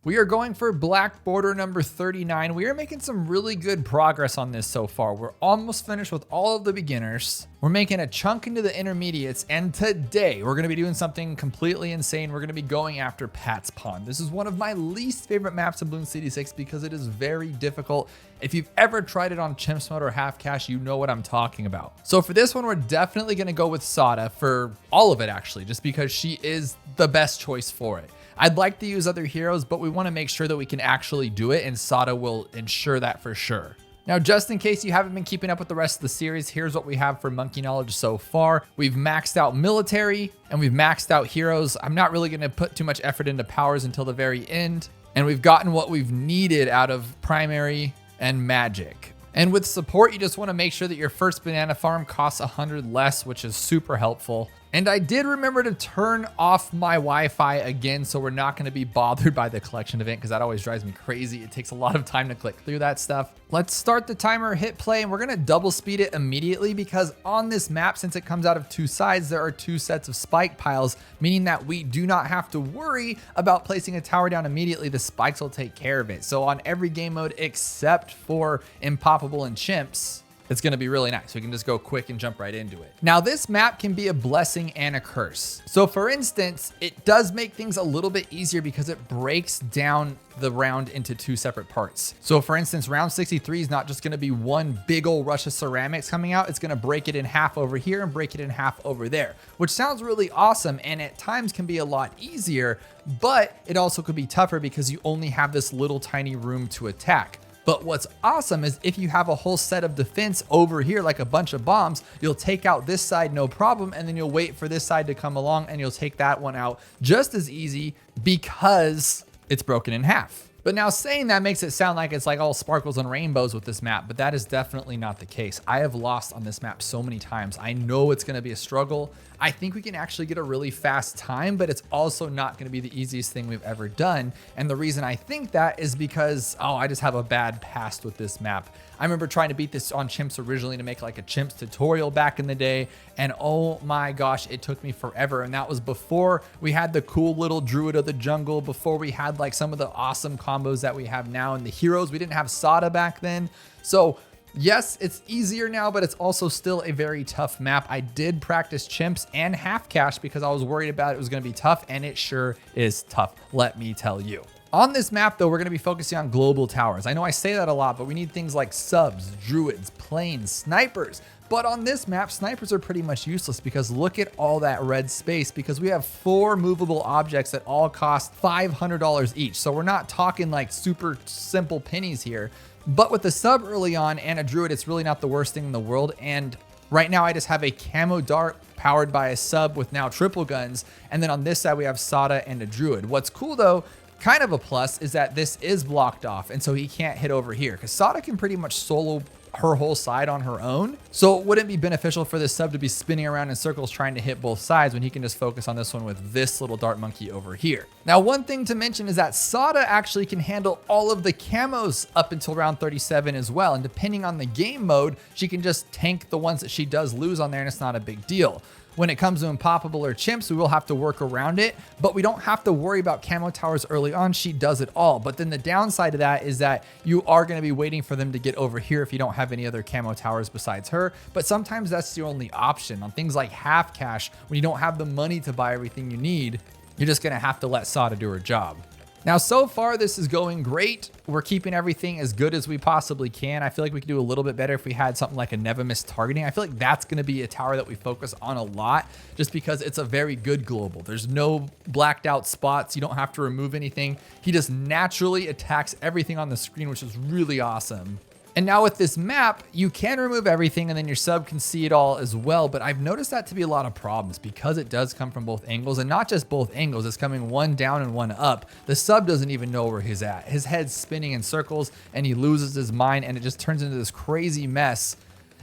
We are going for Black Border number 39. We are making some really good progress on this so far. We're almost finished with all of the beginners. We're making a chunk into the intermediates, and today we're gonna be doing something completely insane. We're gonna be going after Pat's Pond. This is one of my least favorite maps in Bloons TD6 because it is very difficult. If you've ever tried it on Chimps mode or half cash, you know what I'm talking about. So for this one, we're definitely gonna go with Sada for all of it actually, just because she is the best choice for it. I'd like to use other heroes, but we want to make sure that we can actually do it, and Sada will ensure that for sure. Now, just in case you haven't been keeping up with the rest of the series, here's what we have for monkey knowledge so far. We've maxed out military and we've maxed out heroes. I'm not really going to put too much effort into powers until the very end. And we've gotten what we've needed out of primary and magic. And with support, you just want to make sure that your first banana farm costs 100 less, which is super helpful. And I did remember to turn off my Wi-Fi again, so we're not going to be bothered by the collection event because that always drives me crazy. It takes a lot of time to click through that stuff. Let's start the timer, hit play, and we're going to double speed it immediately because on this map, since it comes out of two sides, there are two sets of spike piles, meaning that we do not have to worry about placing a tower down immediately. The spikes will take care of it. So on every game mode except for Impoppable and Chimps, it's going to be really nice. We can just go quick and jump right into it. Now, this map can be a blessing and a curse. So for instance, it does make things a little bit easier because it breaks down the round into two separate parts. So for instance, round 63 is not just going to be one big old rush of ceramics coming out. It's going to break it in half over here and break it in half over there, which sounds really awesome and at times can be a lot easier, but it also could be tougher because you only have this little tiny room to attack. But what's awesome is if you have a whole set of defense over here, like a bunch of bombs, you'll take out this side no problem, and then you'll wait for this side to come along and you'll take that one out just as easy because it's broken in half. But now saying that makes it sound like it's like all sparkles and rainbows with this map, but that is definitely not the case. I have lost on this map so many times. I know it's gonna be a struggle. I think we can actually get a really fast time, but it's also not gonna be the easiest thing we've ever done. And the reason I think that is because, I just have a bad past with this map. I remember trying to beat this on Chimps originally to make like a Chimps tutorial back in the day. And oh my gosh, it took me forever. And that was before we had the cool little Druid of the Jungle, before we had like some of the awesome combos that we have now in the heroes. We didn't have Sada back then. So yes, it's easier now, but it's also still a very tough map. I did practice Chimps and half cash because I was worried about it was going to be tough, and it sure is tough, let me tell you. On this map, though, we're going to be focusing on global towers. I know I say that a lot, but we need things like subs, druids, planes, snipers. But on this map, snipers are pretty much useless because look at all that red space, because we have 4 movable objects that all cost $500 each. So we're not talking like super simple pennies here. But with the sub early on and a druid, it's really not the worst thing in the world. And right now I just have a camo dart powered by a sub with now triple guns. And then on this side, we have Sada and a druid. What's cool though, kind of a plus, is that this is blocked off. And so he can't hit over here because Sada can pretty much solo her whole side on her own. So it wouldn't be beneficial for this sub to be spinning around in circles trying to hit both sides when he can just focus on this one with this little dart monkey over here. Now, one thing to mention is that Sada actually can handle all of the camos up until round 37 as well. And depending on the game mode, she can just tank the ones that she does lose on there and it's not a big deal. When it comes to Impoppable or Chimps, we will have to work around it, but we don't have to worry about camo towers early on. She does it all. But then the downside of that is that you are going to be waiting for them to get over here if you don't have any other camo towers besides her. But sometimes that's the only option. On things like half cash, when you don't have the money to buy everything you need, you're just going to have to let Sada do her job. Now, so far, this is going great. We're keeping everything as good as we possibly can. I feel like we could do a little bit better if we had something like a never miss targeting. I feel like that's going to be a tower that we focus on a lot just because it's a very good global. There's no blacked out spots. You don't have to remove anything. He just naturally attacks everything on the screen, which is really awesome. And now with this map, you can remove everything and then your sub can see it all as well. But I've noticed that to be a lot of problems because it does come from both angles, and not just both angles. It's coming one down and one up. The sub doesn't even know where he's at. His head's spinning in circles and he loses his mind and it just turns into this crazy mess.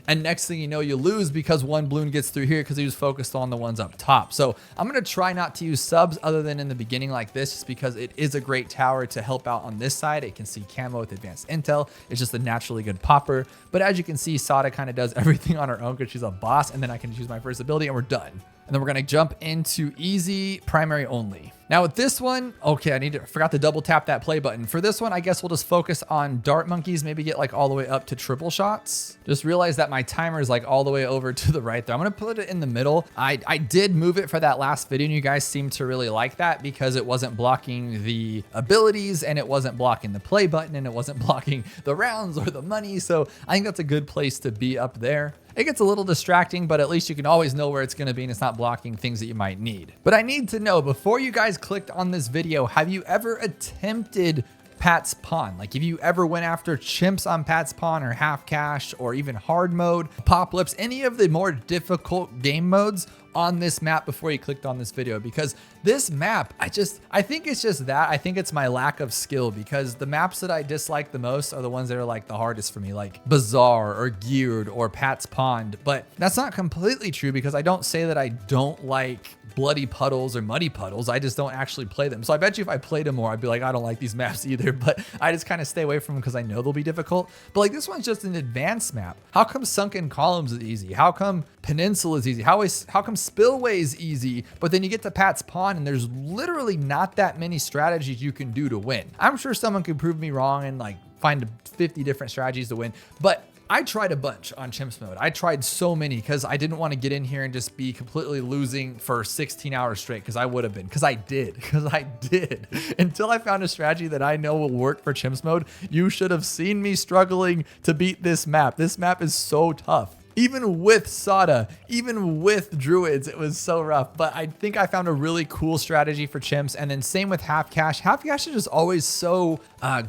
And next thing you know, you lose because one balloon gets through here because he was focused on the ones up top. So I'm going to try not to use subs other than in the beginning like this, just because it is a great tower to help out on this side. It can see camo with advanced intel. It's just a naturally good popper. But as you can see, Sada kind of does everything on her own because she's a boss. And then I can choose my first ability and we're done. And then we're going to jump into easy primary only. Now with this one, okay, I forgot to double tap that play button. For this one, I guess we'll just focus on dart monkeys, maybe get like all the way up to triple shots. Just realize that my timer is like all the way over to the right there. I'm gonna put it in the middle. I did move it for that last video, and you guys seem to really like that because it wasn't blocking the abilities, and it wasn't blocking the play button, and it wasn't blocking the rounds or the money. So I think that's a good place to be up there. It gets a little distracting, but at least you can always know where it's gonna be and it's not blocking things that you might need. But I need to know, before you guys clicked on this video, have you ever attempted Pat's Pawn? Like, if you ever went after chimps on Pat's Pawn or half cash or even hard mode, Apopalypse, any of the more difficult game modes on this map before you clicked on this video? Because this map, I think it's just that. I think it's my lack of skill, because the maps that I dislike the most are the ones that are like the hardest for me, like Bazaar or Geared or Pat's Pond. But that's not completely true, because I don't say that I don't like Bloody Puddles or Muddy Puddles. I just don't actually play them. So I bet you if I played them more, I'd be like, I don't like these maps either, but I just kind of stay away from them because I know they'll be difficult. But like, this one's just an advanced map. How come Sunken Columns is easy? How come Peninsula is easy? How come Spillway is easy? But then you get to Pat's Pawn and there's literally not that many strategies you can do to win. I'm sure someone could prove me wrong and like find 50 different strategies to win, but I tried a bunch on Chimps mode. I tried so many because I didn't want to get in here and just be completely losing for 16 hours straight, because I would have been, because I did until I found a strategy that I know will work for Chimps mode. You should have seen me struggling to beat this map. This map is so tough. Even with Sada, even with Druids, it was so rough. But I think I found a really cool strategy for chimps. And then same with half cash. Half cash is just always so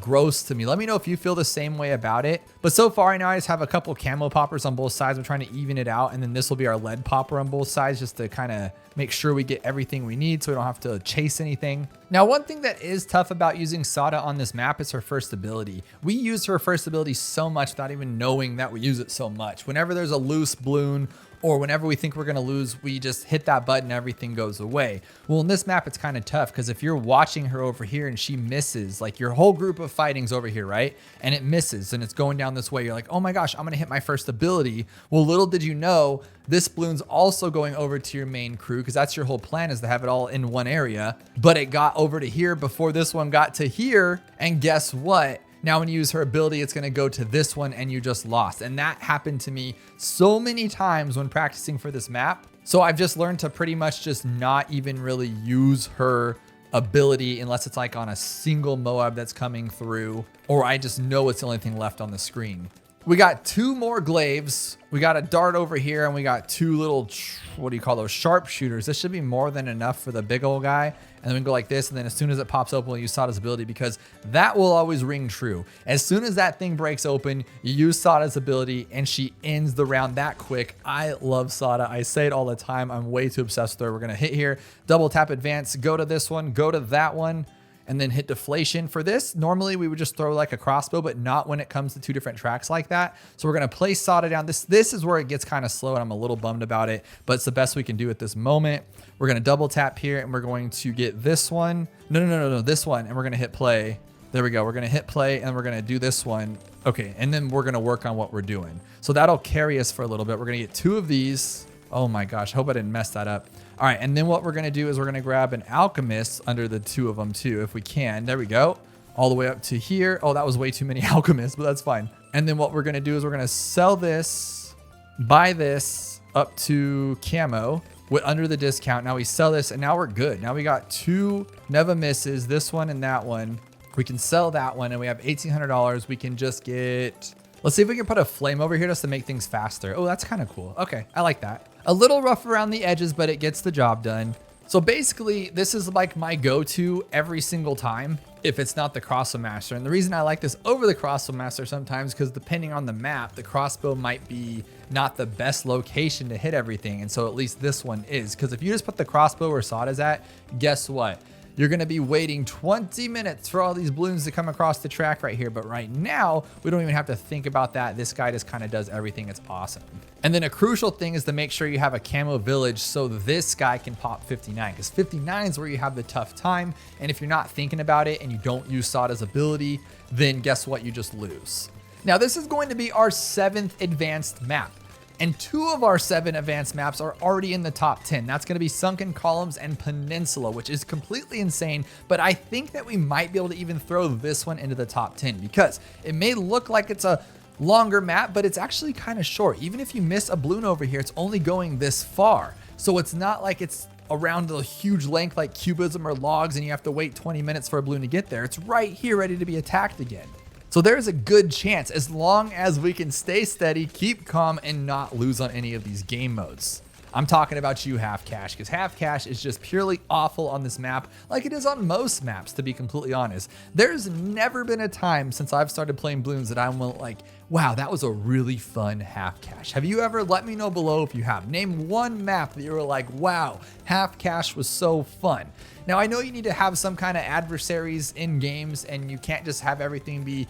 gross to me. Let me know if you feel the same way about it. But so far, I know I just have a couple camo poppers on both sides. I'm trying to even it out. And then this will be our lead popper on both sides, just to kind of make sure we get everything we need so we don't have to chase anything. Now, one thing that is tough about using Sada on this map is her first ability. We use her first ability so much without even knowing that we use it so much. Whenever there's a loose balloon, or whenever we think we're gonna lose, we just hit that button, everything goes away. Well, in this map, it's kind of tough, because if you're watching her over here and she misses, like your whole group of fighting's over here, right? And it misses and it's going down this way. You're like, oh my gosh, I'm gonna hit my first ability. Well, little did you know, this balloon's also going over to your main crew, because that's your whole plan, is to have it all in one area. But it got over to here before this one got to here. And guess what? Now, when you use her ability, it's gonna go to this one and you just lost. And that happened to me so many times when practicing for this map. So I've just learned to pretty much just not even really use her ability unless it's like on a single Moab that's coming through, or I just know it's the only thing left on the screen. We got two more glaives. We got a dart over here, and we got two little, what do you call those, sharpshooters. This should be more than enough for the big old guy. And then we can go like this, and then as soon as it pops open, we'll use Sada's ability, because that will always ring true. As soon as that thing breaks open, you use Sada's ability, and she ends the round that quick. I love Sada. I say it all the time. I'm way too obsessed with her. We're gonna hit here, double tap advance, go to this one, go to that one, and then hit deflation. For this, normally we would just throw like a crossbow, but not when it comes to two different tracks like that. So we're gonna place Sada down. This is where it gets kind of slow, and I'm a little bummed about it, but it's the best we can do at this moment. We're gonna double tap here, and we're going to get this one. No, this one, and we're gonna hit play. There we go. We're gonna hit play, and we're gonna do this one. Okay, and then we're gonna work on what we're doing. So that'll carry us for a little bit. We're gonna get two of these. Oh my gosh, I hope I didn't mess that up. All right, and then what we're gonna do is we're gonna grab an alchemist under the two of them too, if we can. There we go. All the way up to here. Oh, that was way too many alchemists, but that's fine. And then what we're gonna do is we're gonna sell this, buy this up to camo with under the discount. Now we sell this, and now we're good. Now we got two Neva misses, this one and that one. We can sell that one, and we have $1,800. We can just get, let's see if we can put a flame over here just to make things faster. Oh, that's kind of cool. Okay, I like that. A little rough around the edges, but it gets the job done. So basically, this is like my go-to every single time if it's not the crossbow master. And the reason I like this over the crossbow master sometimes, because depending on the map, the crossbow might be not the best location to hit everything. And so at least this one is, because if you just put the crossbow where Sada's at, guess what? You're gonna be waiting 20 minutes for all these balloons to come across the track right here. But right now, we don't even have to think about that. This guy just kind of does everything. It's awesome. And then a crucial thing is to make sure you have a camo village so this guy can pop 59, because 59 is where you have the tough time. And if you're not thinking about it and you don't use Sada's ability, then guess what? You just lose. Now, this is going to be our 7th advanced map. And 2 of our 7 advanced maps are already in the top 10. That's gonna be Sunken Columns and Peninsula, which is completely insane, but I think that we might be able to even throw this one into the top 10 because it may look like it's a longer map, but it's actually kind of short. Even if you miss a balloon over here, it's only going this far. So it's not like it's around a huge length like cubism or logs and you have to wait 20 minutes for a balloon to get there. It's right here ready to be attacked again. So there's a good chance, as long as we can stay steady, keep calm, and not lose on any of these game modes. I'm talking about you, Half Cash, because Half Cash is just purely awful on this map, like it is on most maps, to be completely honest. There's never been a time since I've started playing Bloons that I'm like, wow, that was a really fun Half Cash. Have you ever? Let me know below if you have. Name one map that you were like, wow, Half Cash was so fun. Now, I know you need to have some kind of adversaries in games and you can't just have everything be,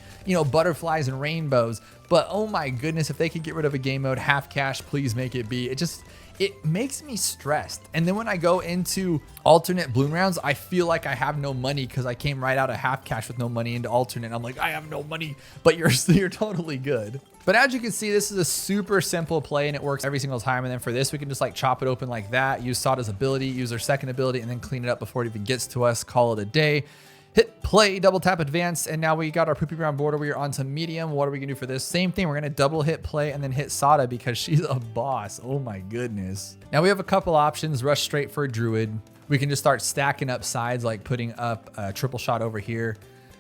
butterflies and rainbows, but oh my goodness, if they could get rid of a game mode, Half Cash, please make it be. It makes me stressed. And then when I go into alternate balloon rounds, I feel like I have no money because I came right out of Half Cash with no money into alternate. I'm like, I have no money, but you're totally good. But as you can see, this is a super simple play and it works every single time. And then for this, we can just like chop it open like that, use Sada's ability, use our second ability, and then clean it up before it even gets to us, call it a day. Hit play, double tap advance, and now we got our poopy brown border. We are onto medium. What are we gonna do for this? Same thing, we're gonna double hit play and then hit Sada because she's a boss. Oh my goodness. Now we have a couple options. Rush straight for a druid. We can just start stacking up sides, like putting up a triple shot over here.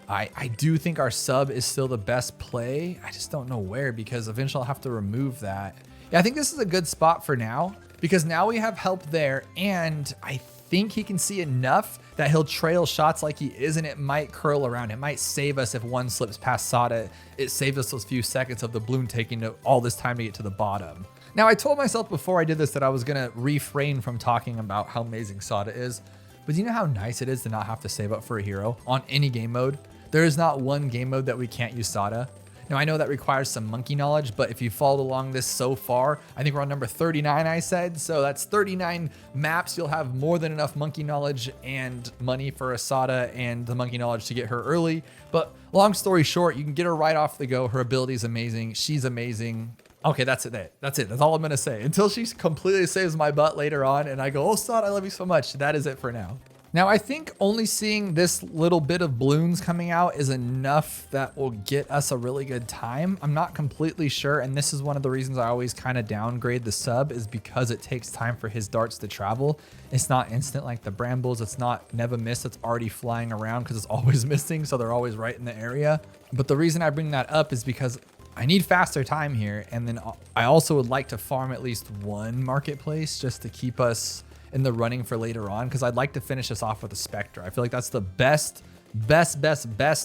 I do think our sub is still the best play. I just don't know where because eventually I'll have to remove that. Yeah, I think this is a good spot for now because now we have help there and I think he can see enough that he'll trail shots like he is and it might curl around. It might save us if one slips past Sada. It saves us those few seconds of the balloon taking all this time to get to the bottom. Now, I told myself before I did this that I was gonna refrain from talking about how amazing Sada is, but do you know how nice it is to not have to save up for a hero on any game mode? There is not one game mode that we can't use Sada. Now, I know that requires some monkey knowledge, but if you followed along this so far, I think we're on number 39, I said. So that's 39 maps. You'll have more than enough monkey knowledge and money for a Sada and the monkey knowledge to get her early. But long story short, you can get her right off the go. Her ability is amazing. She's amazing. Okay, that's it. That's it. That's all I'm going to say. Until she completely saves my butt later on and I go, oh, Sada, I love you so much. That is it for now. Now, I think only seeing this little bit of balloons coming out is enough that will get us a really good time. I'm not completely sure, and this is one of the reasons I always kind of downgrade the sub is because it takes time for his darts to travel. It's not instant like the brambles. It's not never miss. It's already flying around because it's always missing, so they're always right in the area. But the reason I bring that up is because I need faster time here, and then I also would like to farm at least one marketplace just to keep us in the running for later on because I'd like to finish this off with a Spectre. I feel like that's the best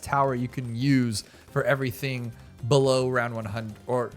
tower you can use for everything below round 100 or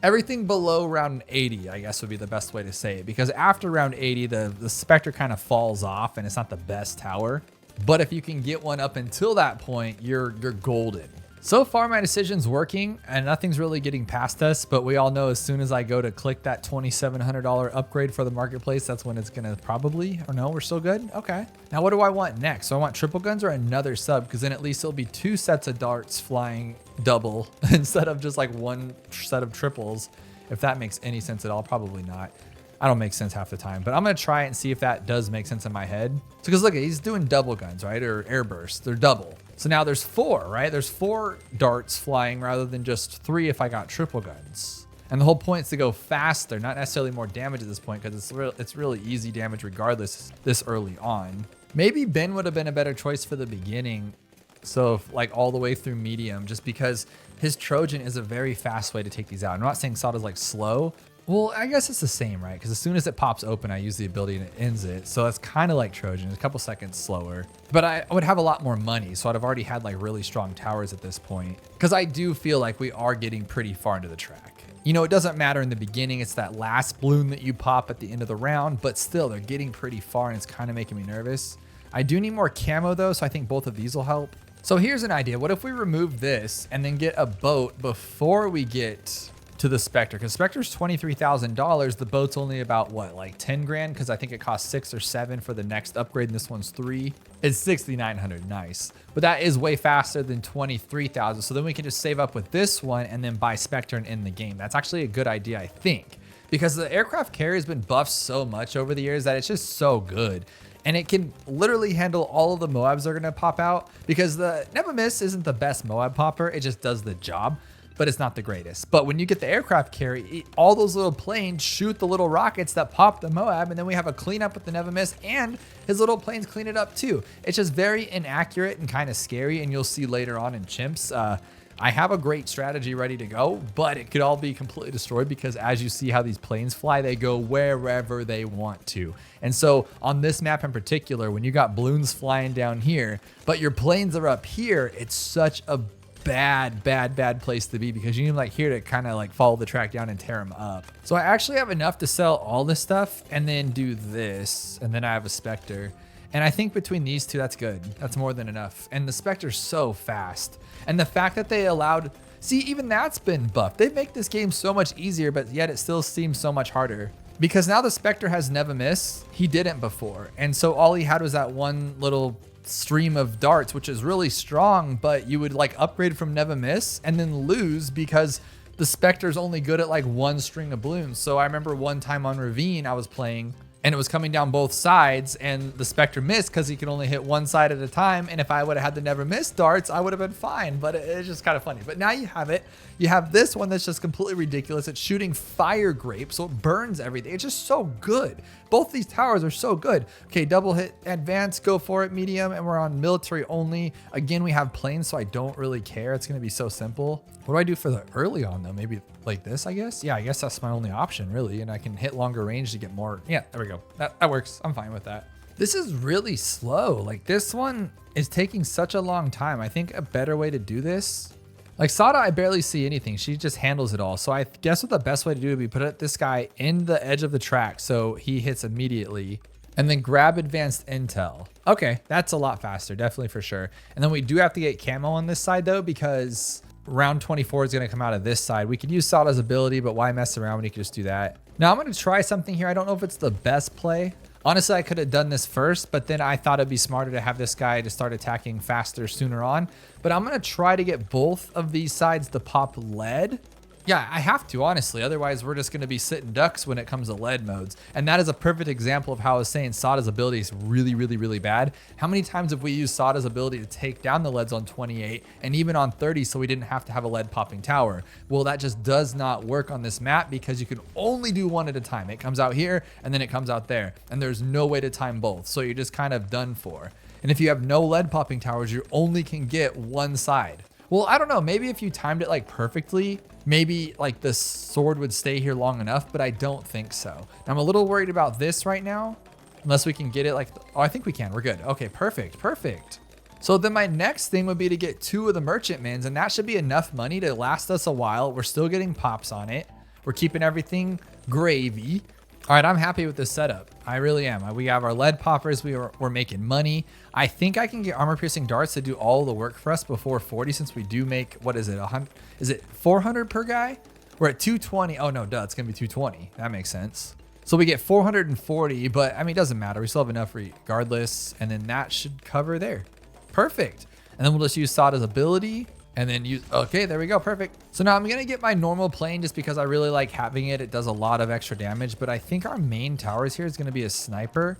everything below round 80, I guess would be the best way to say it, because after round 80, the Spectre kind of falls off and it's not the best tower. But if you can get one up until that point, you're golden. So far, my decision's working and nothing's really getting past us, but we all know as soon as I go to click that $2,700 upgrade for the marketplace, that's when it's gonna probably, or no, we're still good? Okay. Now what do I want next? So I want triple guns or another sub, because then at least it'll be 2 sets of darts flying double instead of just like 1 set of triples. If that makes any sense at all, probably not. I don't make sense half the time, but I'm gonna try it and see if that does make sense in my head. So because look, he's doing double guns, right? Or air bursts, they're double. So now there's 4, right? There's 4 darts flying rather than just 3 if I got triple guns. And the whole point is to go faster, not necessarily more damage at this point because it's really easy damage regardless this early on. Maybe Ben would have been a better choice for the beginning. So like all the way through medium, just because his Trojan is a very fast way to take these out. I'm not saying Sada's like slow. Well, I guess it's the same, right? Because as soon as it pops open, I use the ability and it ends it. So that's kind of like Trojan, it's a couple seconds slower. But I would have a lot more money, so I'd have already had like really strong towers at this point. Because I do feel like we are getting pretty far into the track. You know, it doesn't matter in the beginning, it's that last balloon that you pop at the end of the round, but still, they're getting pretty far and it's kind of making me nervous. I do need more camo though, so I think both of these will help. So here's an idea. What if we remove this and then get a boat before we get to the Spectre? Because Spectre's $23,000. The boat's only about what, like 10 grand? Because I think it costs 6 or 7 for the next upgrade, and this one's 3. It's 6,900, nice. But that is way faster than 23,000. So then we can just save up with this one and then buy Spectre and end the game. That's actually a good idea, I think. because the aircraft carrier has been buffed so much over the years that it's just so good. And it can literally handle all of the moabs that are gonna pop out, because the Never Miss isn't the best moab popper, it just does the job, but it's not the greatest. But when you get the aircraft carry, all those little planes shoot the little rockets that pop the moab, and then we have a cleanup with the Never Miss, and his little planes clean it up too. It's just very inaccurate and kind of scary, and you'll see later on in Chimps, I have a great strategy ready to go, but it could all be completely destroyed because as you see how these planes fly, they go wherever they want to. And so on this map in particular, when you got balloons flying down here, but your planes are up here, it's such a bad place to be, because you need like here to kind of like follow the track down and tear them up. So I actually have enough to sell all this stuff and then do this, and then I have a Spectre. And I think between these two, that's good. That's more than enough. And the Spectre's so fast. And the fact that they allowed, see, even that's been buffed. They make this game so much easier, but yet it still seems so much harder. Because now the Spectre has Never Miss. He didn't before. And so all he had was that one little stream of darts, which is really strong, but you would like upgrade from Never Miss and then lose because the Spectre's only good at like one string of balloons. So I remember one time on Ravine I was playing, and it was coming down both sides, and the Spectre missed because he could only hit one side at a time. And if I would have had the Never Miss darts, I would have been fine, but it's just kind of funny. But now you have it. You have this one that's just completely ridiculous. It's shooting fire grape, so it burns everything. It's just so good. Both these towers are so good. Okay, double hit advance, go for it, medium, and we're on military only. Again, we have planes, so I don't really care. It's gonna be so simple. What do I do for the early on though? Maybe like this, I guess? Yeah, I guess that's my only option really, and I can hit longer range to get more. Yeah, there we go. That works, I'm fine with that. This is really slow. Like this one is taking such a long time. I think a better way to do this, like Sada, I barely see anything. She just handles it all. So I guess what the best way to do would be put this guy in the edge of the track so he hits immediately, and then grab advanced intel. Okay, that's a lot faster, definitely for sure. And then we do have to get camo on this side though, because round 24 is gonna come out of this side. We could use Sada's ability, but why mess around when you could just do that? Now I'm gonna try something here. I don't know if it's the best play. Honestly, I could have done this first, but then I thought it'd be smarter to have this guy to start attacking faster sooner on. But I'm gonna try to get both of these sides to pop lead. Yeah, I have to, honestly. Otherwise, we're just gonna be sitting ducks when it comes to lead modes. And that is a perfect example of how I was saying Sada's ability is really bad. How many times have we used Sada's ability to take down the leads on 28 and even on 30 so we didn't have to have a lead popping tower? Well, that just does not work on this map because you can only do one at a time. It comes out here and then it comes out there, and there's no way to time both. So you're just kind of done for. And if you have no lead popping towers, you only can get one side. Well, I don't know, maybe if you timed it like perfectly, maybe like the sword would stay here long enough, but I don't think so. Now, I'm a little worried about this right now, unless we can get it like, oh, I think we can, we're good. Okay, perfect. So then my next thing would be to get 2 of the merchantmans, and that should be enough money to last us a while. We're still getting pops on it. We're keeping everything gravy. All right, I'm happy with this setup. I really am. We have our lead poppers. We're making money. I think I can get armor piercing darts to do all the work for us before 40, since we do make, what is it, 100? Is it 400 per guy? We're at 220. Oh no, duh, it's gonna be 220. That makes sense. So we get 440, but I mean, it doesn't matter. We still have enough regardless. And then that should cover there. Perfect. And then we'll just use Sada's ability. And then use, okay, there we go, perfect. So now I'm gonna get my normal plane just because I really like having it. It does a lot of extra damage, but I think our main towers here is gonna be a sniper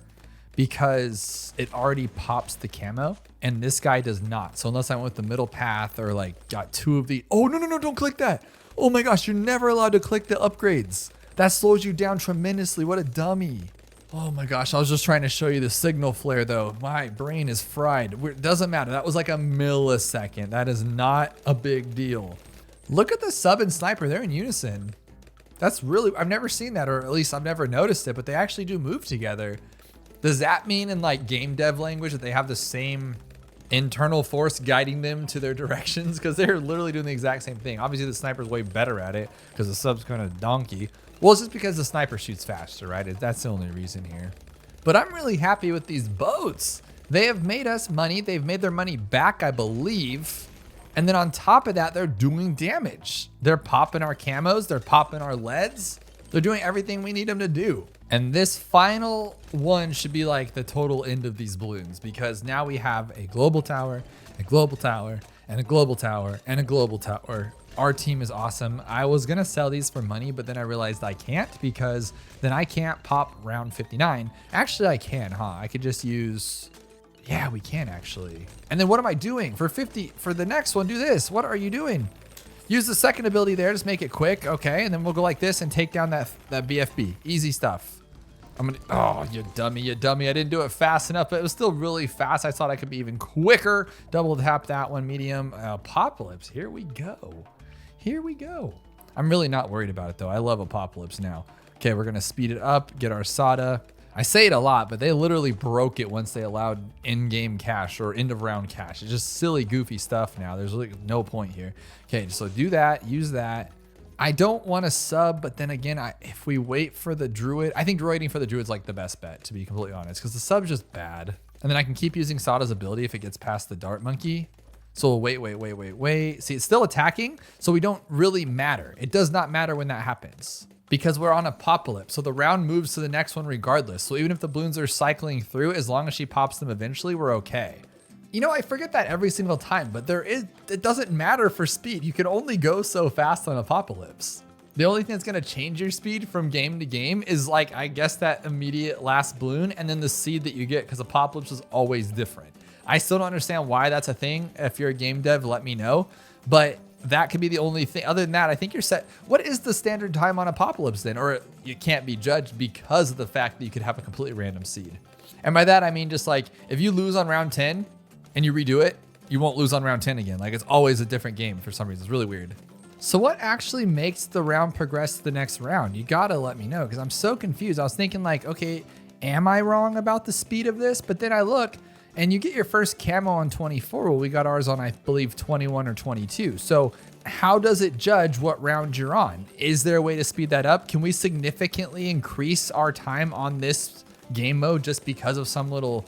because it already pops the camo and this guy does not. So unless I went with the middle path or like got 2 of the, oh, no, don't click that. Oh my gosh, you're never allowed to click the upgrades. That slows you down tremendously, what a dummy. Oh my gosh, I was just trying to show you the signal flare though. My brain is fried. It doesn't matter. That was like a millisecond. That is not a big deal. Look at the sub and sniper. They're in unison. That's really, I've never seen that, or at least I've never noticed it, but they actually do move together. Does that mean in like game dev language that they have the same internal force guiding them to their directions? Because they're literally doing the exact same thing. Obviously the sniper's way better at it because the sub's kind of donkey. Well, it's just because the sniper shoots faster, right? That's the only reason here. But I'm really happy with these boats. They have made us money. They've made their money back, I believe. And then on top of that, they're doing damage. They're popping our camos. They're popping our leads. They're doing everything we need them to do. And this final one should be like the total end of these balloons, because now we have a global tower, a global tower, and a global tower, and a global tower Our team is awesome. I was gonna sell these for money, but then I realized I can't because then I can't pop round 59. Actually, I can, huh? I could just use, yeah, we can actually. And then what am I doing? For 50, for the next one, do this. What are you doing? Use the second ability there, just make it quick. Okay, and then we'll go like this and take down that BFB. Easy stuff. I'm gonna, oh, you dummy, you dummy. I didn't do it fast enough, but it was still really fast. I thought I could be even quicker. Double tap that one, medium. Apopalypse, here we go. Here we go. I'm really not worried about it though. I love Apopalypse now. Okay, we're gonna speed it up, get our SATA. I say it a lot, but they literally broke it once they allowed in-game cash or end of round cash. It's just silly, goofy stuff now. There's really no point here. Okay, so do that, use that. I don't want to sub, but then again, if we wait for the druid, I think waiting for the druid's like the best bet, to be completely honest, because the sub's just bad. And then I can keep using Sada's ability if it gets past the dart monkey. So we'll wait. See, it's still attacking, so we don't really matter. It does not matter when that happens because we're on Apopalypse. So the round moves to the next one regardless. So even if the balloons are cycling through, as long as she pops them eventually, we're okay. You know, I forget that every single time, but it doesn't matter for speed. You can only go so fast on Apopalypse. The only thing that's gonna change your speed from game to game is like, I guess that immediate last balloon and then the seed that you get, because Apopalypse is always different. I still don't understand why that's a thing. If you're a game dev, let me know. But that could be the only thing. Other than that, I think you're set. What is the standard time on Apopalypse then? Or you can't be judged because of the fact that you could have a completely random seed. And by that, I mean just like, if you lose on round 10 and you redo it, you won't lose on round 10 again. Like it's always a different game for some reason. It's really weird. So what actually makes the round progress to the next round? You gotta let me know because I'm so confused. I was thinking like, okay, am I wrong about the speed of this? But then I look, and you get your first camo on 24. Well, we got ours on, I believe, 21 or 22. So how does it judge what round you're on? Is there a way to speed that up? Can we significantly increase our time on this game mode just because of some little,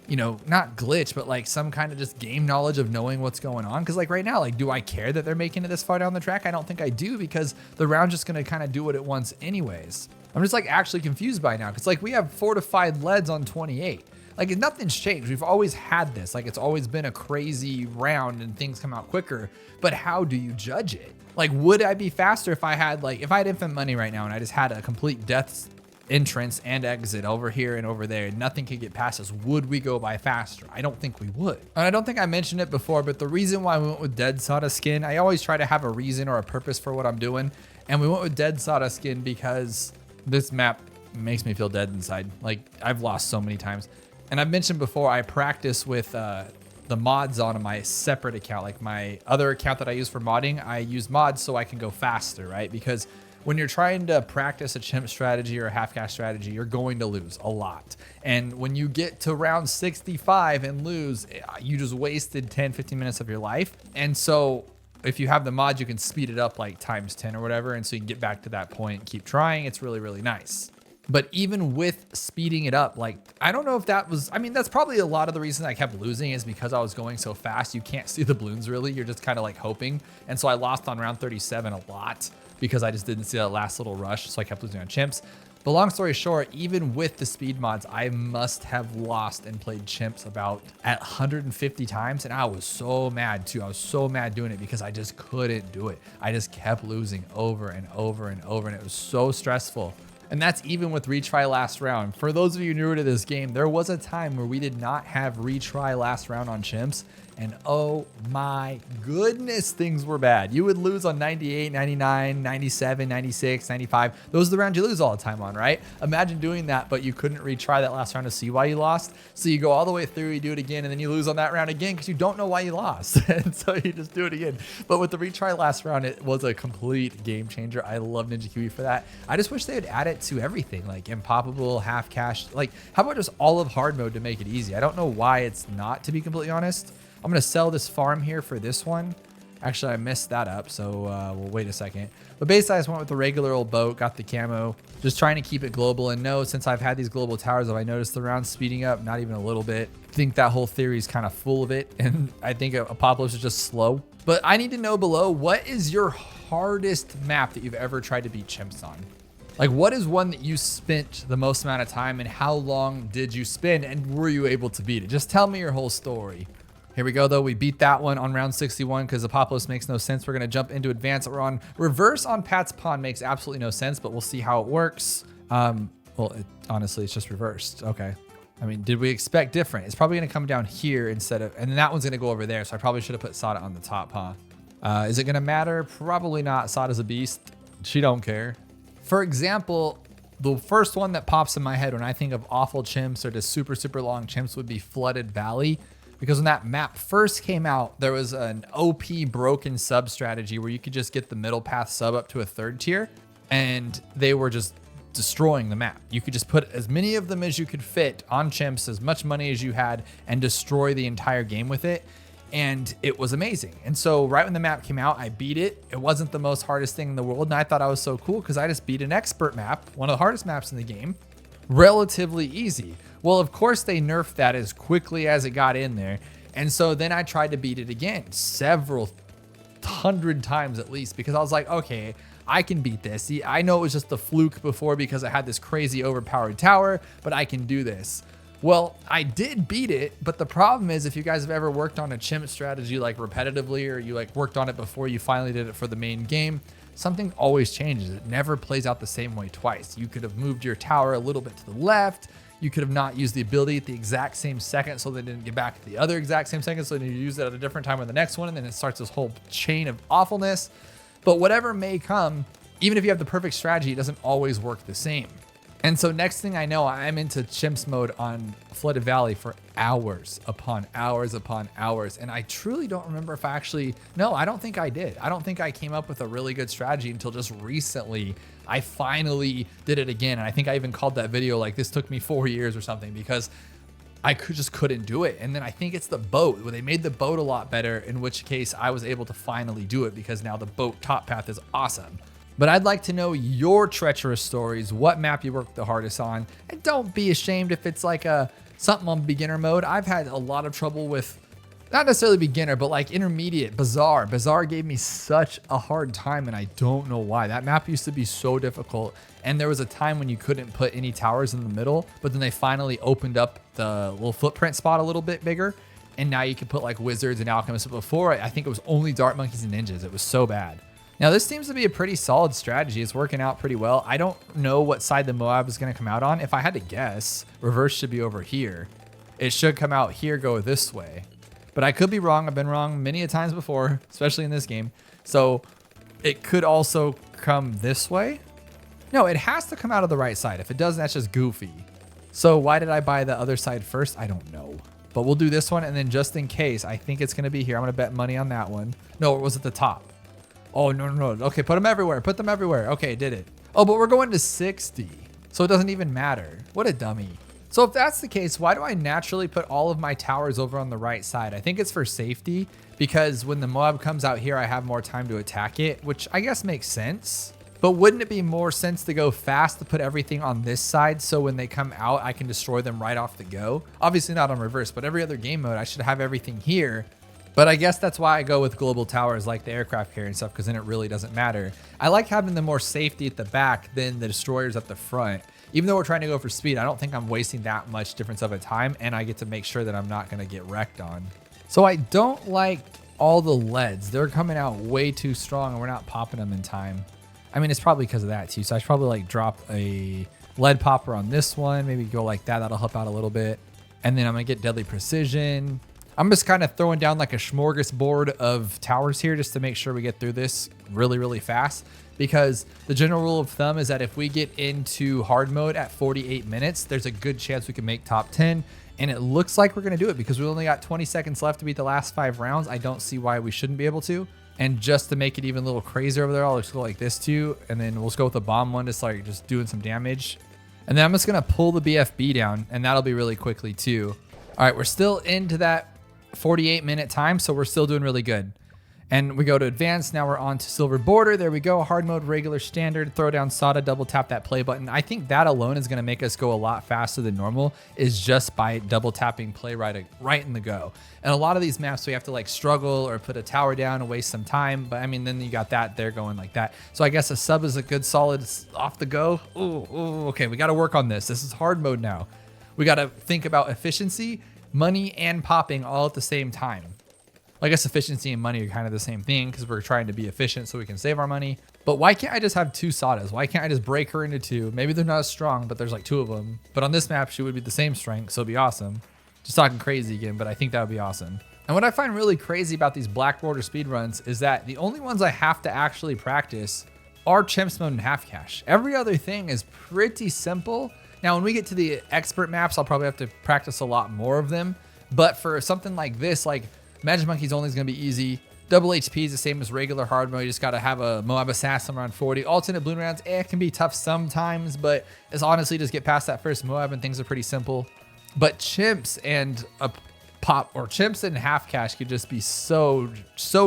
you know, not glitch, but like some kind of just game knowledge of knowing what's going on? Because like right now, like, do I care that they're making it this far down the track? I don't think I do because the round's just going to kind of do what it wants anyways. I'm just like actually confused by now because like we have fortified leads on 28. Like nothing's changed. We've always had this. Like it's always been a crazy round and things come out quicker. But how do you judge it? Like, would I be faster if I had infinite money right now and I just had a complete death entrance and exit over here and over there and nothing could get past us? Would we go by faster? I don't think we would. And I don't think I mentioned it before, but the reason why we went with Dead Sada skin, I always try to have a reason or a purpose for what I'm doing. And we went with Dead Sada skin because this map makes me feel dead inside. Like I've lost so many times. And I've mentioned before, I practice with the mods on my separate account. Like my other account that I use for modding, I use mods so I can go faster, right? Because when you're trying to practice a chimp strategy or a half cash strategy, you're going to lose a lot. And when you get to round 65 and lose, you just wasted 10, 15 minutes of your life. And so if you have the mods, you can speed it up like times 10 or whatever. And so you can get back to that point and keep trying. It's really, really nice. But even with speeding it up, like, I don't know if that was, I mean, that's probably a lot of the reason I kept losing is because I was going so fast. You can't see the balloons really. You're just kind of like hoping. And so I lost on round 37 a lot because I just didn't see that last little rush. So I kept losing on chimps. But long story short, even with the speed mods, I must have lost and played chimps about at 150 times. And I was so mad too. I was so mad doing it because I just couldn't do it. I just kept losing over and over and over. And it was so stressful. And that's even with retry last round. For those of you newer to this game, there was a time where we did not have retry last round on chimps. And oh my goodness, things were bad. You would lose on 98, 99, 97, 96, 95. Those are the rounds you lose all the time on, right? Imagine doing that, but you couldn't retry that last round to see why you lost. So you go all the way through, you do it again, and then you lose on that round again because you don't know why you lost. And so you just do it again. But with the retry last round, it was a complete game changer. I love Ninja Kiwi for that. I just wish they would add it to everything, like Impoppable, half cash. Like, how about just all of hard mode to make it easy? I don't know why it's not, to be completely honest. I'm going to sell this farm here for this one. Actually, I messed that up, so we'll wait a second. But basically, I just went with the regular old boat, got the camo, just trying to keep it global. And no, since I've had these global towers, have I noticed the round speeding up? Not even a little bit. I think that whole theory is kind of full of it, and I think Apopalypse is just slow. But I need to know below, what is your hardest map that you've ever tried to beat chimps on? Like, what is one that you spent the most amount of time, and how long did you spend, and were you able to beat it? Just tell me your whole story. Here we go, though. We beat that one on round 61 because Apopalypse makes no sense. We're going to jump into advance. We're on reverse on Pat's Pond. Makes absolutely no sense, but we'll see how it works. Honestly, it's just reversed. Okay. I mean, did we expect different? It's probably going to come down here instead of, and then that one's going to go over there. So I probably should have put Sada on the top, huh? Is it going to matter? Probably not. Sada's a beast. She don't care. For example, the first one that pops in my head when I think of awful chimps or just super, super long chimps would be Flooded Valley. Because when that map first came out, there was an OP broken sub strategy where you could just get the middle path sub up to a 3rd tier, and they were just destroying the map. You could just put as many of them as you could fit on chimps, as much money as you had, and destroy the entire game with it. And it was amazing. And so right when the map came out, I beat it. It wasn't the most hardest thing in the world, and I thought I was so cool because I just beat an expert map, one of the hardest maps in the game, relatively easy. Well, of course they nerfed that as quickly as it got in there. And so then I tried to beat it again several 100 times at least, because I was like, okay, I can beat this. See, I know it was just a fluke before because I had this crazy overpowered tower, but I can do this. Well, I did beat it, but the problem is if you guys have ever worked on a chimp strategy like repetitively, or you like worked on it before you finally did it for the main game, something always changes. It never plays out the same way twice. You could have moved your tower a little bit to the left. You could have not used the ability at the exact same second so they didn't get back at the other exact same second. So then you use it at a different time on the next one, and then it starts this whole chain of awfulness. But whatever may come, even if you have the perfect strategy, it doesn't always work the same. And so next thing I know, I'm into chimps mode on Flooded Valley for hours upon hours upon hours. And I truly don't remember if I actually, no, I don't think I did. I don't think I came up with a really good strategy until just recently. I finally did it again. And I think I even called that video like this took me 4 years or something because I just couldn't do it. And then I think it's the boat where they made the boat a lot better, in which case I was able to finally do it because now the boat top path is awesome. But I'd like to know your treacherous stories, what map you worked the hardest on, and don't be ashamed if it's like something on beginner mode. I've had a lot of trouble with, not necessarily beginner, but like intermediate, Bazaar. Bazaar gave me such a hard time, and I don't know why. That map used to be so difficult, and there was a time when you couldn't put any towers in the middle, but then they finally opened up the little footprint spot a little bit bigger, and now you can put like wizards and alchemists. But before, I think it was only dart monkeys and ninjas. It was so bad. Now, this seems to be a pretty solid strategy. It's working out pretty well. I don't know what side the Moab is going to come out on. If I had to guess, reverse should be over here. It should come out here, go this way. But I could be wrong. I've been wrong many a times before, especially in this game. So it could also come this way. No, it has to come out of the right side. If it doesn't, that's just goofy. So why did I buy the other side first? I don't know. But we'll do this one, and then just in case, I think it's going to be here. I'm going to bet money on that one. No, it was at the top. Oh, no. Okay, put them everywhere. Put them everywhere. Okay, did it. Oh, but we're going to 60. So it doesn't even matter. What a dummy. So if that's the case, why do I naturally put all of my towers over on the right side? I think it's for safety because when the Moab comes out here, I have more time to attack it, which I guess makes sense. But wouldn't it be more sense to go fast to put everything on this side so when they come out, I can destroy them right off the go? Obviously not on reverse, but every other game mode, I should have everything here. But I guess that's why I go with global towers like the aircraft carrier and stuff, because then it really doesn't matter. I like having the more safety at the back than the destroyers at the front. Even though we're trying to go for speed, I don't think I'm wasting that much difference of a time, and I get to make sure that I'm not going to get wrecked on. So I don't like all the leads. They're coming out way too strong, and we're not popping them in time. I mean, it's probably because of that too. So I should probably like drop a lead popper on this one, maybe go like that. That'll help out a little bit. And then I'm going to get deadly precision. I'm just kind of throwing down like a smorgasbord of towers here just to make sure we get through this really, really fast. Because the general rule of thumb is that if we get into hard mode at 48 minutes, there's a good chance we can make top 10. And it looks like we're going to do it because we only got 20 seconds left to beat the last 5 rounds. I don't see why we shouldn't be able to. And just to make it even a little crazier over there, I'll just go like this too. And then we'll just go with the bomb one, just like just doing some damage. And then I'm just going to pull the BFB down, and that'll be really quickly too. All right, we're still into that 48-minute time, so we're still doing really good. And we go to advanced. Now we're on to silver border. There we go. Hard mode, regular, standard, throw down Sada, double tap that play button. I think that alone is going to make us go a lot faster than normal, is just by double tapping play right in the go. And a lot of these maps we have to like struggle or put a tower down and waste some time. But I mean, then you got that there going like that. So I guess a sub is a good solid off the go. Ooh, okay, we got to work on this. This is hard mode now. We got to think about efficiency money and popping all at the same time. I guess efficiency and money are kind of the same thing because we're trying to be efficient so we can save our money. But why can't I just have 2 Sadas? Why can't I just break her into 2? Maybe they're not as strong, but there's like 2 of them. But on this map, she would be the same strength, so it'd be awesome. Just talking crazy again, but I think that would be awesome. And what I find really crazy about these Black Border speedruns is that the only ones I have to actually practice are Chimps mode and half cash. Every other thing is pretty simple. Now, when we get to the expert maps, I'll probably have to practice a lot more of them. But for something like this, like Magic Monkey's only going to be easy. Double HP is the same as regular hard mode. You just got to have a Moab Assassin around 40. Alternate balloon rounds, it can be tough sometimes, but it's honestly just get past that first Moab and things are pretty simple. But Chimps and Chimps and half cash could just be so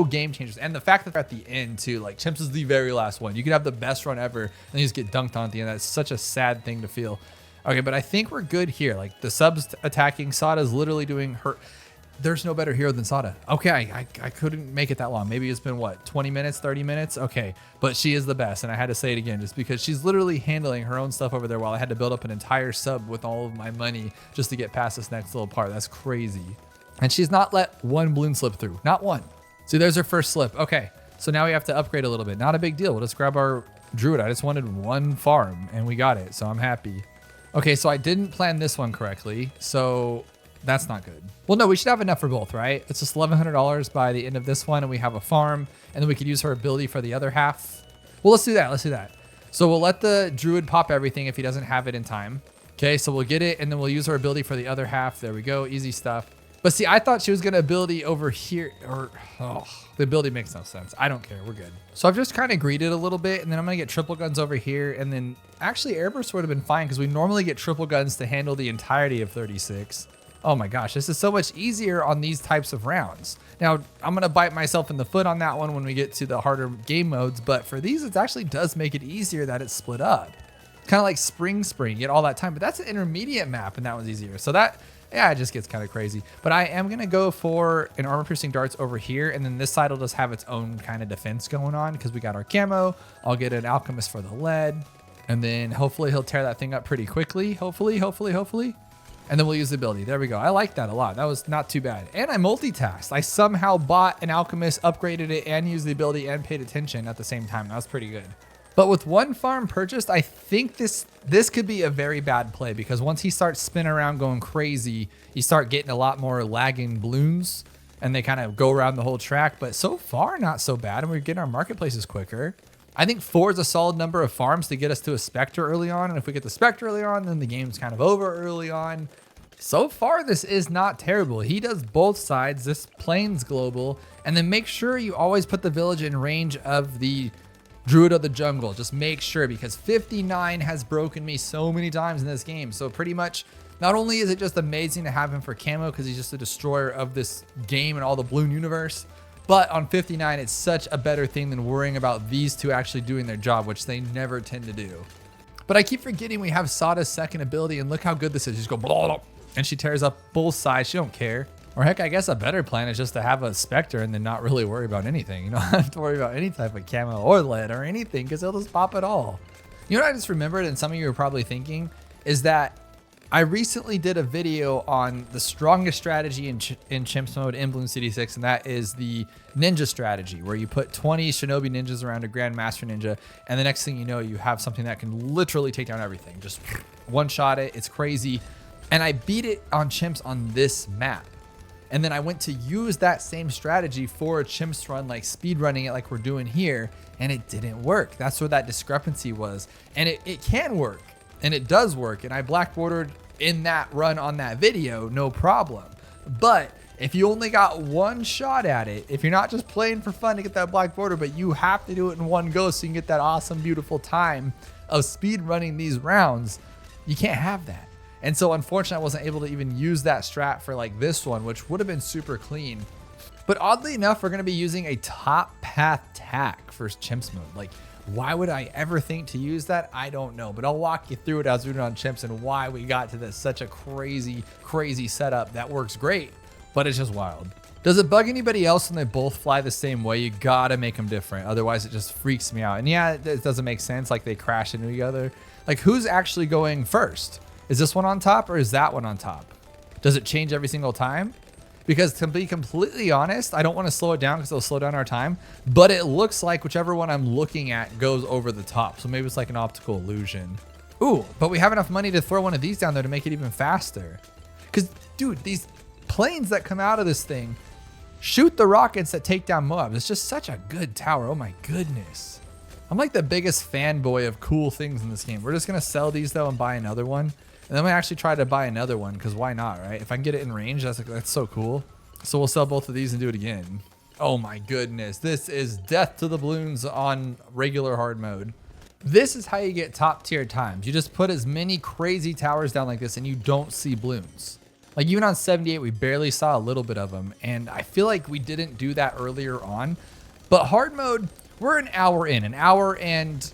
game changers. And the fact that they're at the end too, like Chimps is the very last one. You could have the best run ever and you just get dunked on at the end. That's such a sad thing to feel. Okay, but I think we're good here. Like the subs attacking, Sada's literally doing her. There's no better hero than Sada. Okay, I couldn't make it that long. Maybe it's been what, 20 minutes, 30 minutes? Okay, but she is the best. And I had to say it again just because she's literally handling her own stuff over there while I had to build up an entire sub with all of my money just to get past this next little part. That's crazy. And she's not let one balloon slip through, not one. See, there's her first slip. Okay, so now we have to upgrade a little bit. Not a big deal. We'll just grab our Druid. I just wanted 1 farm and we got it, so I'm happy. Okay, so I didn't plan this one correctly, so that's not good. Well, no, we should have enough for both, right? It's just $1,100 by the end of this one, and we have a farm, and then we could use her ability for the other half. Well, let's do that. Let's do that. So we'll let the Druid pop everything if he doesn't have it in time. Okay, so we'll get it, and then we'll use her ability for the other half. There we go. Easy stuff. But see, I thought she was going to ability over here, the ability makes no sense. I don't care. We're good. So I've just kind of greeded a little bit, and then I'm going to get triple guns over here, and then actually airburst would have been fine because we normally get triple guns to handle the entirety of 36. Oh my gosh, this is so much easier on these types of rounds. Now, I'm going to bite myself in the foot on that one when we get to the harder game modes, but for these, it actually does make it easier that it's split up. Kind of like Spring, you get all that time, but that's an intermediate map, and that one's easier. So that, yeah, it just gets kind of crazy. But I am going to go for an armor-piercing darts over here, and then this side will just have its own kind of defense going on because we got our camo. I'll get an alchemist for the lead, and then hopefully he'll tear that thing up pretty quickly. Hopefully. And then we'll use the ability. There we go. I like that a lot. That was not too bad. And I multitasked. I somehow bought an alchemist, upgraded it, and used the ability and paid attention at the same time. That was pretty good. But with 1 farm purchased, I think this could be a very bad play because once he starts spinning around going crazy, you start getting a lot more lagging balloons and they kind of go around the whole track. But so far, not so bad. And we're getting our marketplaces quicker. I think 4 is a solid number of farms to get us to a Spectre early on. And if we get the Spectre early on, then the game's kind of over early on. So far, this is not terrible. He does both sides. This plane's global. And then make sure you always put the village in range of the Druid of the Jungle. Just make sure because 59 has broken me so many times in this game. So pretty much, not only is it just amazing to have him for camo because he's just a destroyer of this game and all the balloon universe, but on 59, it's such a better thing than worrying about these two actually doing their job, which they never tend to do. But I keep forgetting we have Sada's second ability, and look how good this is. You just go blah, blah, and she tears up both sides. She don't care. Or heck, I guess a better plan is just to have a Spectre and then not really worry about anything. You don't have to worry about any type of camo or lead or anything because he'll just pop it all. You know what I just remembered, and some of you are probably thinking, is that I recently did a video on the strongest strategy in Chimps mode in Bloons TD6, and that is the ninja strategy, where you put 20 Shinobi ninjas around a Grandmaster ninja, and the next thing you know, you have something that can literally take down everything. Just one-shot it. It's crazy. And I beat it on Chimps on this map. And then I went to use that same strategy for a Chimps run, like speed running it like we're doing here, and it didn't work. That's where that discrepancy was. And it can work, and it does work. And I black bordered in that run on that video, no problem. But if you only got one shot at it, if you're not just playing for fun to get that black border, but you have to do it in one go so you can get that awesome, beautiful time of speed running these rounds, you can't have that. And so unfortunately, I wasn't able to even use that strat for like this one, which would have been super clean. But oddly enough, we're going to be using a top path tack for Chimps mode. Like, why would I ever think to use that? I don't know, but I'll walk you through it as we're doing on Chimps and why we got to this such a crazy, crazy setup that works great, but it's just wild. Does it bug anybody else when they both fly the same way? You gotta make them different. Otherwise, it just freaks me out. And yeah, it doesn't make sense. Like they crash into each other. Like who's actually going first? Is this one on top or is that one on top? Does it change every single time? Because to be completely honest, I don't want to slow it down because it'll slow down our time, but it looks like whichever one I'm looking at goes over the top. So maybe it's like an optical illusion. Ooh, but we have enough money to throw one of these down there to make it even faster. Because, dude, these planes that come out of this thing shoot the rockets that take down Moab. It's just such a good tower. Oh my goodness. I'm like the biggest fanboy of cool things in this game. We're just going to sell these though and buy another one. And then we actually try to buy another one because why not, right? If I can get it in range, that's so cool. So we'll sell both of these and do it again. Oh my goodness. This is death to the balloons on regular hard mode. This is how you get top tier times. You just put as many crazy towers down like this and you don't see balloons. Like even on 78, we barely saw a little bit of them. And I feel like we didn't do that earlier on. But hard mode, we're an hour in, an hour and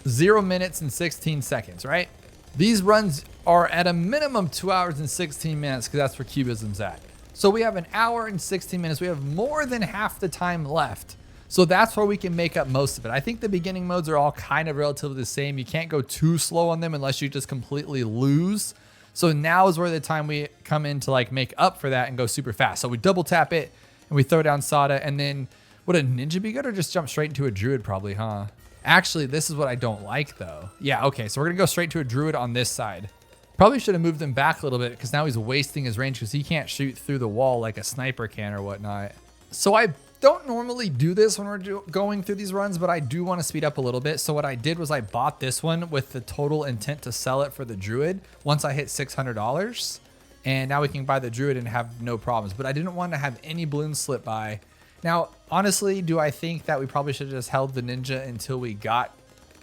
0 minutes and 16 seconds, right? These runs are at a minimum 2 hours and 16 minutes because that's where Cubism's at. So we have an hour and 16 minutes. We have more than half the time left. So that's where we can make up most of it. I think the beginning modes are all kind of relatively the same. You can't go too slow on them unless you just completely lose. So now is where the time we come in to like make up for that and go super fast. So we double tap it and we throw down Sada, and then would a ninja be good or just jump straight into a druid probably, huh? Actually, this is what I don't like though. Yeah, okay, so we're gonna go straight to a druid on this side. Probably should have moved him back a little bit because now he's wasting his range because he can't shoot through the wall like a sniper can or whatnot. So I don't normally do this when we're going through these runs, but I do want to speed up a little bit. So what I did was I bought this one with the total intent to sell it for the druid once I hit $600. And now we can buy the druid and have no problems. But I didn't want to have any balloons slip by. Now, honestly, do I think that we probably should have just held the ninja until we got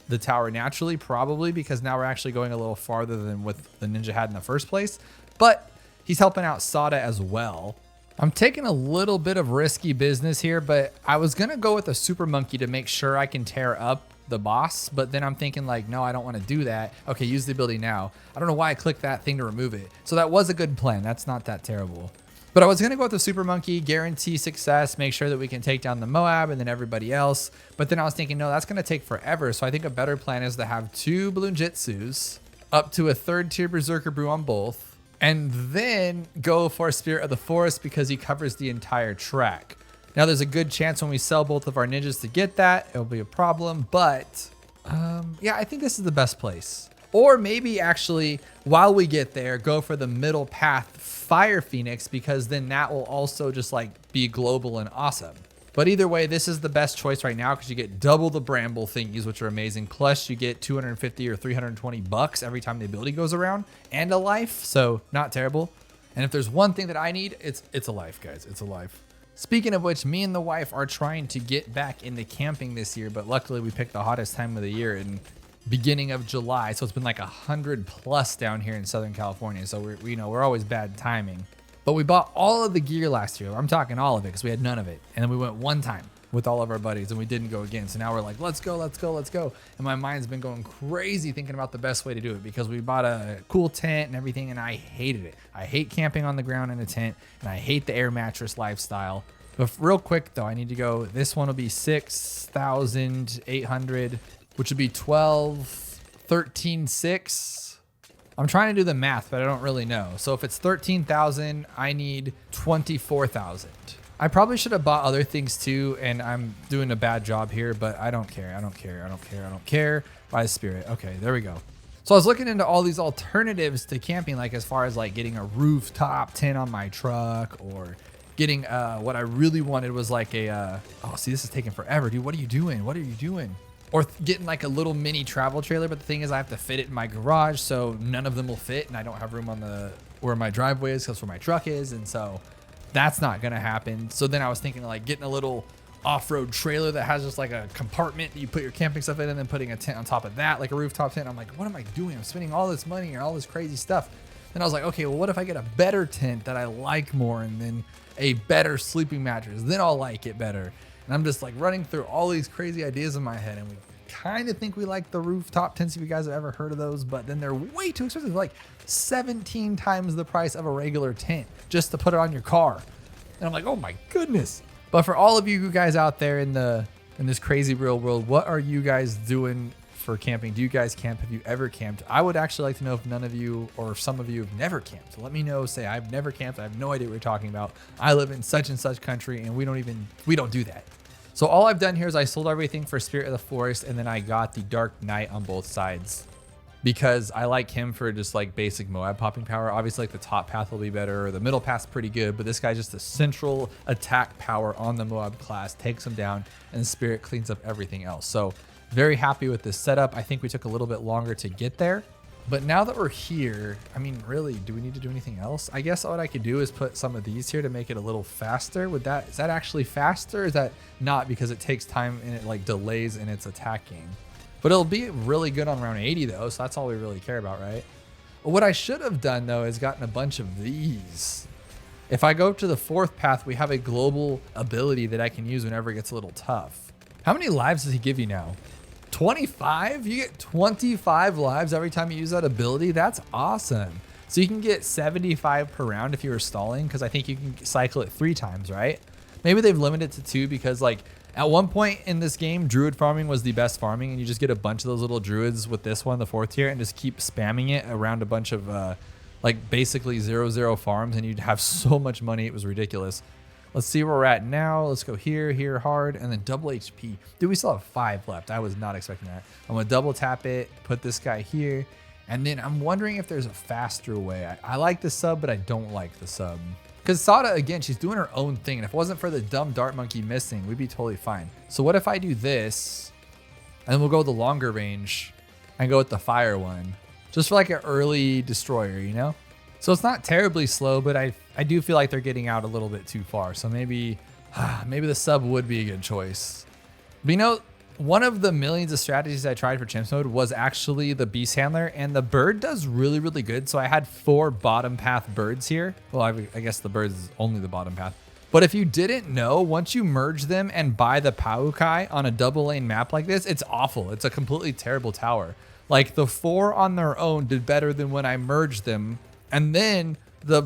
the tower naturally? Probably, because now we're actually going a little farther than what the ninja had in the first place. But he's helping out Sada as well. I'm taking a little bit of risky business here, but I was going to go with a super monkey to make sure I can tear up the boss. But then I'm thinking like, no, I don't want to do that. Okay, use the ability now. I don't know why I clicked that thing to remove it. So that was a good plan. That's not that terrible. But I was going to go with the super monkey, guarantee success, make sure that we can take down the Moab and then everybody else. But then I was thinking, no, that's going to take forever. So I think a better plan is to have 2 balloon jitsus, up to a 3rd tier berserker brew on both, and then go for Spirit of the Forest because he covers the entire track. Now there's a good chance when we sell both of our ninjas to get that, it'll be a problem, but yeah, I think this is the best place. Or maybe actually, while we get there, go for the middle path Fire Phoenix, because then that will also just like be global and awesome. But either way, this is the best choice right now because you get double the bramble thingies, which are amazing. Plus you get 250 or 320 bucks every time the ability goes around, and a life. So not terrible. And if there's one thing that I need, it's a life, guys. It's a life. Speaking of which, me and the wife are trying to get back into camping this year, but luckily we picked the hottest time of the year in beginning of July. So it's been like 100+ down here in Southern California. So we're always bad timing. But we bought all of the gear last year. I'm talking all of it because we had none of it. And then we went one time with all of our buddies and we didn't go again. So now we're like, let's go, let's go, let's go. And my mind's been going crazy thinking about the best way to do it because we bought a cool tent and everything and I hated it. I hate camping on the ground in a tent and I hate the air mattress lifestyle. But real quick though, I need to go, this one will be 6,800, which would be 13,600. I'm trying to do the math, but I don't really know. So if it's 13,000, I need 24,000. I probably should have bought other things too, and I'm doing a bad job here, but I don't care. I don't care. I don't care. I don't care. By the spirit. Okay, there we go. So I was looking into all these alternatives to camping, like as far as like getting a rooftop tent on my truck, or getting what I really wanted was like a oh, see, this is taking forever, dude. What are you doing? What are you doing? Or getting like a little mini travel trailer, but the thing is I have to fit it in my garage, so none of them will fit, and I don't have room on the where my driveway is because where my truck is, and so that's not gonna happen. So then I was thinking of like getting a little off-road trailer that has just like a compartment that you put your camping stuff in, and then putting a tent on top of that, like a rooftop tent. I'm like, what am I doing? I'm spending all this money and all this crazy stuff. Then I was like, okay, well, what if I get a better tent that I like more, and then a better sleeping mattress? Then I'll like it better. And I'm just like running through all these crazy ideas in my head, and we kind of think we like the rooftop tents if you guys have ever heard of those, but then they're way too expensive. They're like 17 times the price of a regular tent just to put it on your car. And I'm like, oh my goodness. But for all of you guys out there in this crazy real world, what are you guys doing for camping. Do you guys camp? Have you ever camped? I would actually like to know if none of you or some of you have never camped. So let me know. Say, I've never camped. I have no idea what you're talking about. I live in such and such country and we don't do that. So all I've done here is I sold everything for Spirit of the Forest, and then I got the Dark Knight on both sides because I like him for just like basic Moab popping power. Obviously, like the top path will be better, or the middle path's pretty good, but this guy's just the central attack power on the Moab class, takes him down, and Spirit cleans up everything else. So very happy with this setup. I think we took a little bit longer to get there. But now that we're here, I mean, really, do we need to do anything else? I guess what I could do is put some of these here to make it a little faster. Is that actually faster? Or is that not, because it takes time and it like delays in its attacking? But it'll be really good on round 80 though, so that's all we really care about, right? What I should have done though is gotten a bunch of these. If I go to the 4th path, we have a global ability that I can use whenever it gets a little tough. How many lives does he give you now? 25? You get 25 lives every time you use that ability? That's awesome. So you can get 75 per round if you were stalling, because I think you can cycle it 3 times, right? Maybe they've limited it to 2 because like at one point in this game, druid farming was the best farming, and you just get a bunch of those little druids with this one, the 4th tier, and just keep spamming it around a bunch of like basically 0-0 farms, and you'd have so much money. It was ridiculous. Let's see where we're at now. Let's go here hard, and then double HP. Dude, we still have 5 left. I was not expecting that. I'm gonna double tap it, put this guy here, and then I'm wondering if there's a faster way. I like the sub, but I don't like the sub. Because Sada, again, she's doing her own thing, and if it wasn't for the dumb dart monkey missing, we'd be totally fine. So what if I do this, and then we'll go the longer range, and go with the fire one, just for like an early destroyer, you know? So it's not terribly slow, but I do feel like they're getting out a little bit too far. So maybe the sub would be a good choice. But you know, one of the millions of strategies I tried for Chimps mode was actually the Beast Handler, and the bird does really, really good. So I had 4 bottom path birds here. Well, I guess the bird is only the bottom path. But if you didn't know, once you merge them and buy the Paukai on a double lane map like this, it's awful. It's a completely terrible tower. Like the 4 on their own did better than when I merged them. And then the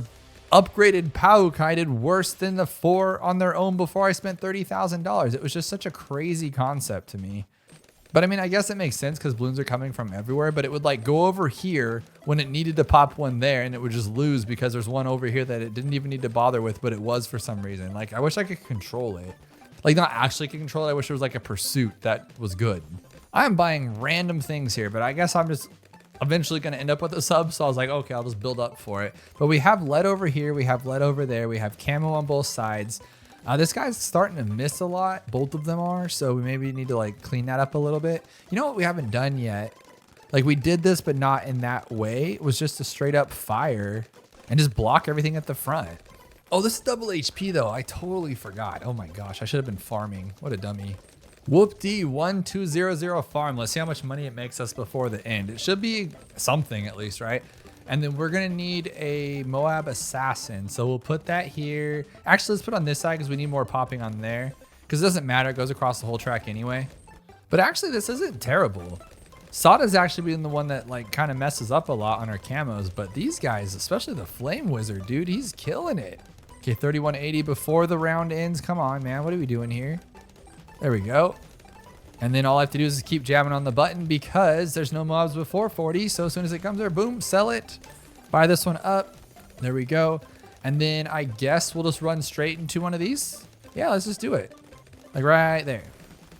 upgraded Paukai did worse than the 4 on their own before I spent $30,000. It was just such a crazy concept to me. But I mean, I guess it makes sense because balloons are coming from everywhere, but it would like go over here when it needed to pop one there, and it would just lose because there's one over here that it didn't even need to bother with, but it was for some reason. Like, I wish I could control it. Like, not actually could control it. I wish it was like a pursuit that was good. I'm buying random things here, but I guess I'm just eventually going to end up with a sub. So I was like, okay, I'll just build up for it. But we have lead over here. We have lead over there. We have camo on both sides. This guy's starting to miss a lot. Both of them are. So we maybe need to like clean that up a little bit. You know what we haven't done yet? Like we did this, but not in that way. It was just a straight up fire and just block everything at the front. Oh, this is double HP though. I totally forgot. Oh my gosh. I should have been farming. What a dummy. Whoop-dee 1200 farm. Let's see how much money it makes us before the end. It should be something at least, right? And then we're gonna need a Moab assassin. So we'll put that here. Actually, let's put it on this side because we need more popping on there. Because it doesn't matter, it goes across the whole track anyway. But actually, this isn't terrible. Sada's actually been the one that like kind of messes up a lot on our camos. But these guys, especially the Flame Wizard, dude, he's killing it. Okay, 3180 before the round ends. Come on, man, what are we doing here? There we go. And then all I have to do is keep jamming on the button because there's no mobs before 40. So as soon as it comes there, boom, sell it. Buy this one up. There we go. And then I guess we'll just run straight into one of these. Yeah, let's just do it. Like right there.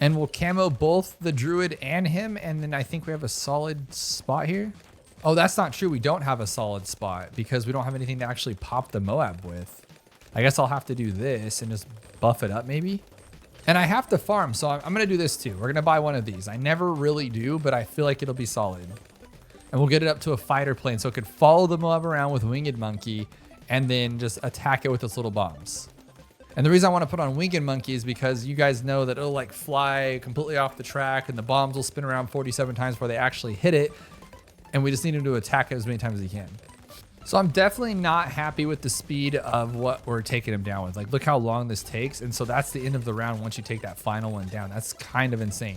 And we'll camo both the druid and him. And then I think we have a solid spot here. Oh, that's not true. We don't have a solid spot because we don't have anything to actually pop the Moab with. I guess I'll have to do this and just buff it up maybe. And I have to farm, so I'm going to do this too. We're going to buy one of these. I never really do, but I feel like it'll be solid. And we'll get it up to a fighter plane so it could follow the Moab around with Winged Monkey and then just attack it with its little bombs. And the reason I want to put on Winged Monkey is because you guys know that it'll like fly completely off the track and the bombs will spin around 47 times before they actually hit it. And we just need him to attack it as many times as he can. So I'm definitely not happy with the speed of what we're taking him down with. Like, look how long this takes. And so that's the end of the round once you take that final one down. That's kind of insane.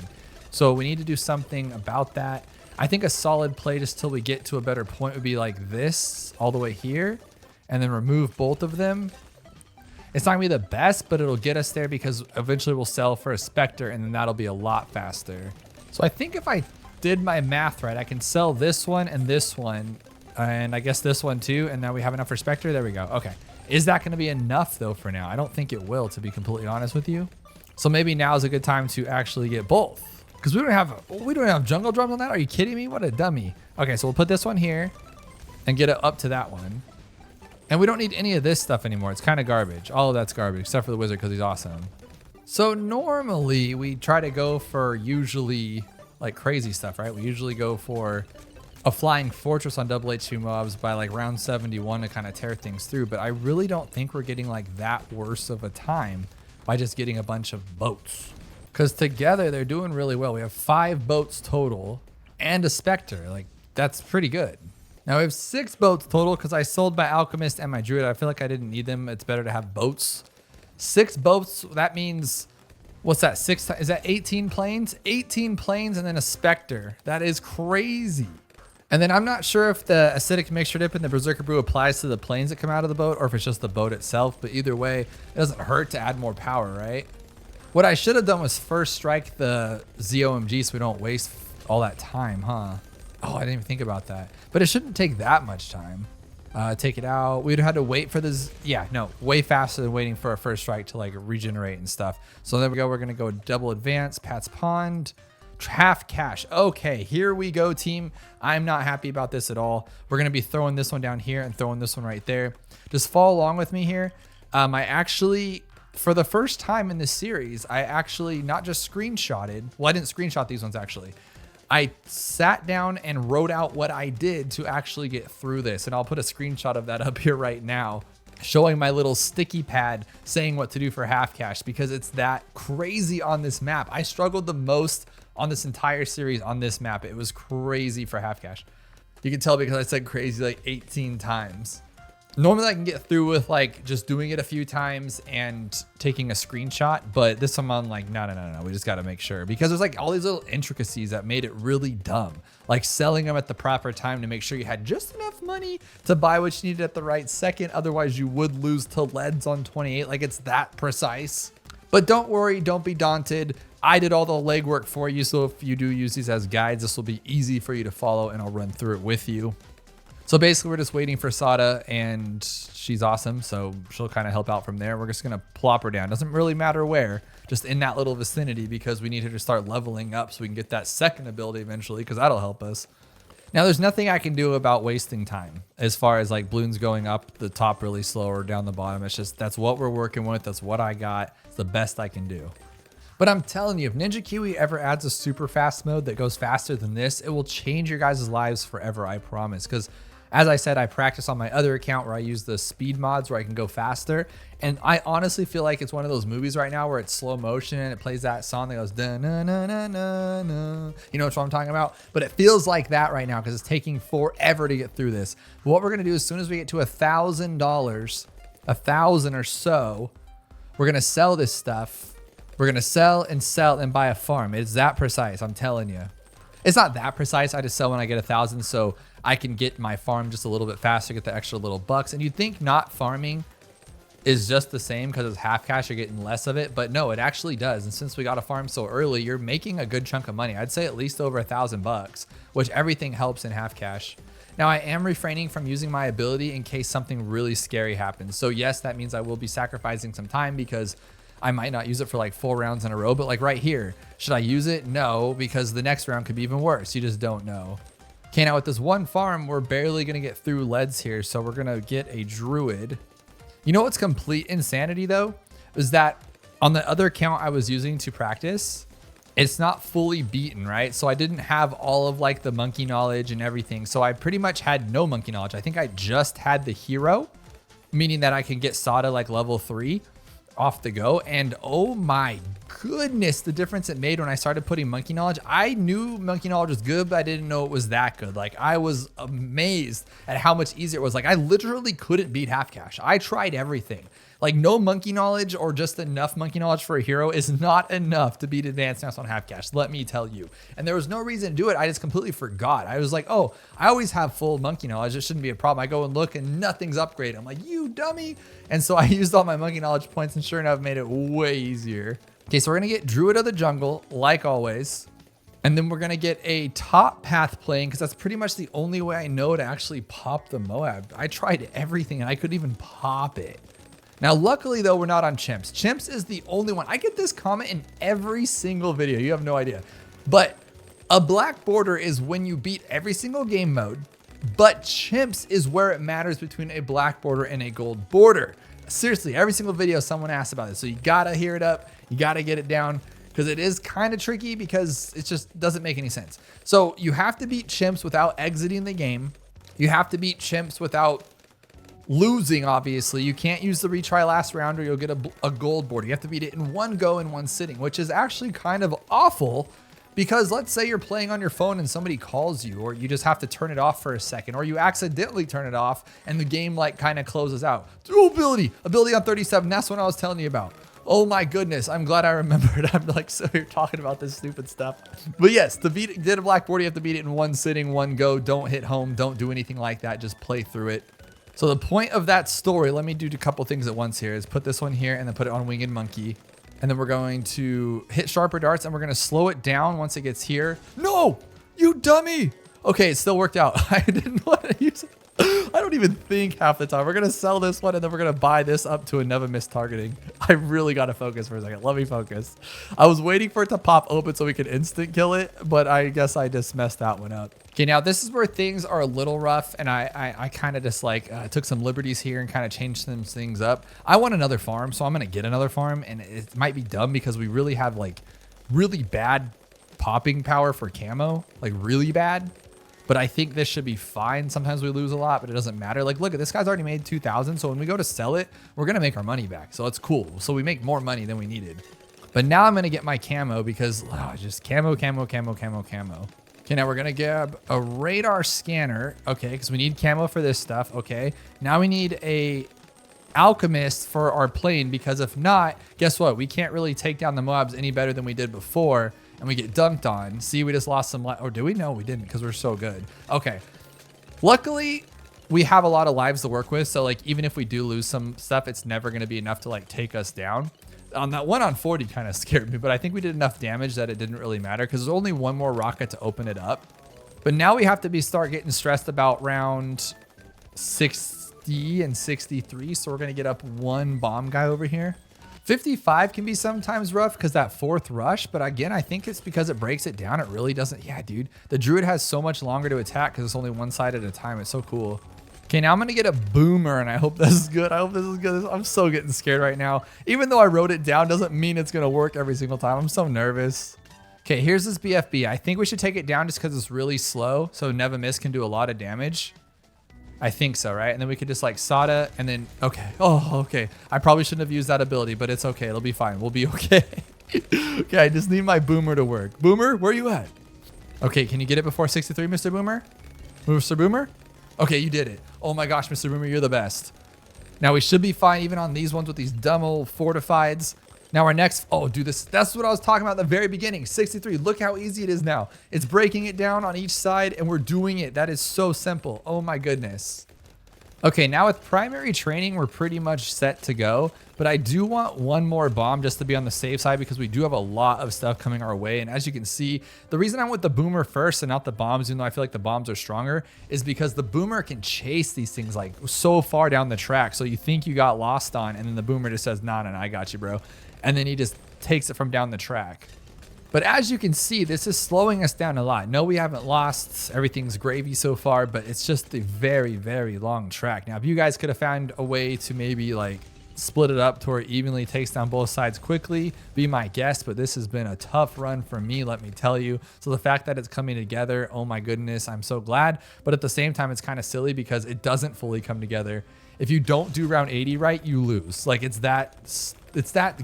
So we need to do something about that. I think a solid play just till we get to a better point would be like this all the way here and then remove both of them. It's not gonna be the best, but it'll get us there because eventually we'll sell for a Spectre and then that'll be a lot faster. So I think if I did my math right, I can sell this one and this one, and I guess this one too, and now we have enough for Spectre. There we go. Okay. Is that going to be enough though for now? I don't think it will, to be completely honest with you. So maybe now is a good time to actually get both. Because we don't have jungle drums on that. Are you kidding me? What a dummy. Okay, so we'll put this one here and get it up to that one. And we don't need any of this stuff anymore. It's kind of garbage. All of that's garbage, except for the wizard because he's awesome. So normally we try to go for usually like crazy stuff, right? We usually go for a flying fortress on double HP mobs by like round 71 to kind of tear things through. But I really don't think we're getting like that worse of a time by just getting a bunch of boats. Because together they're doing really well. We have 5 boats total and a Spectre. Like, that's pretty good. Now we have 6 boats total because I sold my Alchemist and my Druid. I feel like I didn't need them. It's better to have boats. 6 boats, that means, what's that, 6 times? Is that 18 planes? 18 planes and then a Spectre. That is crazy. And then I'm not sure if the acidic mixture dip in the Berserker Brew applies to the planes that come out of the boat or if it's just the boat itself. But either way, it doesn't hurt to add more power, right? What I should have done was first strike the ZOMG so we don't waste all that time, huh? Oh, I didn't even think about that. But it shouldn't take that much time. Take it out. We'd have had to wait for this. Yeah, no, way faster than waiting for a first strike to like regenerate and stuff. So there we go. We're going to go double advance, Pat's Pond, half cash. Okay, here we go, team. I'm not happy about this at all. We're going to be throwing this one down here and throwing this one right there. Just follow along with me here. I actually... For the first time in this series, I actually not just screenshotted. Well, I didn't screenshot these ones actually. I sat down and wrote out what I did to actually get through this. And I'll put a screenshot of that up here right now, showing my little sticky pad saying what to do for half cash because it's that crazy on this map. I struggled the most on this entire series on this map. It was crazy for half cash. You can tell because I said crazy like 18 times. Normally I can get through with like just doing it a few times and taking a screenshot, but this time I'm like, no. We just got to make sure because there's like all these little intricacies that made it really dumb. Like selling them at the proper time to make sure you had just enough money to buy what you needed at the right second. Otherwise you would lose to leads on 28. Like it's that precise. But don't worry, don't be daunted. I did all the legwork for you. So if you do use these as guides, this will be easy for you to follow and I'll run through it with you. So basically we're just waiting for Sada and she's awesome. So she'll kind of help out from there. We're just going to plop her down. Doesn't really matter where, just in that little vicinity because we need her to start leveling up so we can get that second ability eventually because that'll help us. Now there's nothing I can do about wasting time as far as like balloons going up the top really slow or down the bottom. It's just, that's what we're working with. That's what I got. It's the best I can do. But I'm telling you, if Ninja Kiwi ever adds a super fast mode that goes faster than this, it will change your guys' lives forever, I promise. Because as I said, I practice on my other account where I use the speed mods where I can go faster. And I honestly feel like it's one of those movies right now where it's slow motion and it plays that song that goes, da na na na na na. You know what I'm talking about? But it feels like that right now because it's taking forever to get through this. But what we're going to do as soon as we get to $1,000, 1,000 or so, we're going to sell this stuff. We're going to sell and buy a farm. It's that precise, I'm telling you. It's not that precise. I just sell when I get 1,000 so I can get my farm just a little bit faster, get the extra little bucks. And you'd think not farming is just the same because it's half cash, you're getting less of it. But no, it actually does. And since we got a farm so early, you're making a good chunk of money. I'd say at least over $1,000, which everything helps in half cash. Now I am refraining from using my ability in case something really scary happens. So yes, that means I will be sacrificing some time because I might not use it for like 4 rounds in a row, but like right here, should I use it? No, because the next round could be even worse. You just don't know. Okay, now with this one farm, we're barely going to get through leads here. So we're going to get a druid. You know what's complete insanity though? Is that on the other account I was using to practice, it's not fully beaten, right? So I didn't have all of like the monkey knowledge and everything. So I pretty much had no monkey knowledge. I think I just had the hero, meaning that I can get Sada like level 3 off the go. And oh my goodness, the difference it made when I started putting monkey knowledge. I knew monkey knowledge was good, but I didn't know it was that good. Like I was amazed at how much easier it was. Like I literally couldn't beat half cash. I tried everything. Like no monkey knowledge or just enough monkey knowledge for a hero is not enough to beat advanced mouse on half cash. Let me tell you. And there was no reason to do it. I just completely forgot. I was like, oh, I always have full monkey knowledge. It shouldn't be a problem. I go and look and nothing's upgraded. I'm like, you dummy. And so I used all my monkey knowledge points and sure enough made it way easier. Okay, so we're gonna get Druid of the Jungle, like always. And then we're gonna get a top path plane because that's pretty much the only way I know to actually pop the Moab. I tried everything and I couldn't even pop it. Now, luckily though, we're not on chimps. Chimps is the only one. I get this comment in every single video. You have no idea. But a black border is when you beat every single game mode, but chimps is where it matters between a black border and a gold border. Seriously, every single video someone asks about this. So you gotta hear it up. You gotta get it down. Because it is kind of tricky because it just doesn't make any sense. So you have to beat chimps without exiting the game. You have to beat chimps without losing, obviously. You can't use the retry last round or you'll get a gold border. You have to beat it in one go in one sitting, which is actually kind of awful because let's say you're playing on your phone and somebody calls you, or you just have to turn it off for a second, or you accidentally turn it off and the game like kind of closes out. Dual ability on 37. That's what I was telling you about. Oh my goodness, I'm glad I remembered. I'm like, so you're talking about this stupid stuff. But yes, to beat it, did a black border, you have to beat it in one sitting, one go. Don't hit home, don't do anything like that, just play through it. So the point of that story, let me do a couple things at once here, is put this one here and then put it on Winged Monkey. And then we're going to hit sharper darts and we're gonna slow it down once it gets here. No, you dummy. Okay, it still worked out. I didn't want to use it. I don't even think half the time. We're going to sell this one and then we're going to buy this up to a never miss targeting. I really got to focus for a second. Let me focus. I was waiting for it to pop open so we could instant kill it, but I guess I just messed that one up. Okay, now this is where things are a little rough and I kind of just like took some liberties here and kind of changed some things up. I want another farm, so I'm going to get another farm, and it might be dumb because we really have like really bad popping power for camo, like really bad. But I think this should be fine. Sometimes we lose a lot, but it doesn't matter. Like, look, this guy's already made 2,000. So when we go to sell it, we're going to make our money back. So it's cool. So we make more money than we needed. But now I'm going to get my camo because just camo. Okay, now we're going to grab a radar scanner. Okay, because we need camo for this stuff. Okay, now we need a alchemist for our plane because if not, guess what? We can't really take down the mobs any better than we did before. And we get dunked on. See, we just lost some life. Or do we? No, we didn't because we're so good. Okay. Luckily, we have a lot of lives to work with. So like, even if we do lose some stuff, it's never going to be enough to like take us down. On that 1 on 40 kind of scared me, but I think we did enough damage that it didn't really matter because there's only one more rocket to open it up. But now we have to start getting stressed about round 60 and 63. So we're going to get up one bomb guy over here. 55 can be sometimes rough because that fourth rush, but again, I think it's because it breaks it down. It really doesn't. Yeah, dude, the druid has so much longer to attack because it's only one side at a time. It's so cool. Okay, now I'm going to get a boomer and I hope this is good. I hope this is good. I'm so getting scared right now. Even though I wrote it down doesn't mean it's going to work every single time. I'm so nervous. Okay, here's this BFB. I think we should take it down just because it's really slow. So Never Miss can do a lot of damage. I think so, right? And then we could just like Sada and then, okay. Oh, okay. I probably shouldn't have used that ability, but it's okay. It'll be fine. We'll be okay. Okay, I just need my boomer to work. Boomer, where are you at? Okay, can you get it before 63, Mr. Boomer? Mr. Boomer? Okay, you did it. Oh my gosh, Mr. Boomer, you're the best. Now we should be fine even on these ones with these dumb old fortifieds. Now our next, oh dude, that's what I was talking about at the very beginning. 63, look how easy it is now. It's breaking it down on each side and we're doing it. That is so simple. Oh my goodness. Okay, now with primary training, we're pretty much set to go, but I do want one more bomb just to be on the safe side because we do have a lot of stuff coming our way. And as you can see, the reason I went the boomer first and not the bombs, even though I feel like the bombs are stronger, is because the boomer can chase these things like so far down the track. So you think you got lost on, and then the boomer just says, nah, I got you, bro. And then he just takes it from down the track. But as you can see, this is slowing us down a lot. No, we haven't lost. Everything's gravy so far, but it's just a very, very long track. Now, if you guys could have found a way to maybe like split it up to where it evenly takes down both sides quickly, be my guest. But this has been a tough run for me, let me tell you. So the fact that it's coming together, oh my goodness, I'm so glad. But at the same time, it's kind of silly because it doesn't fully come together. If you don't do round 80 right, you lose. Like it's that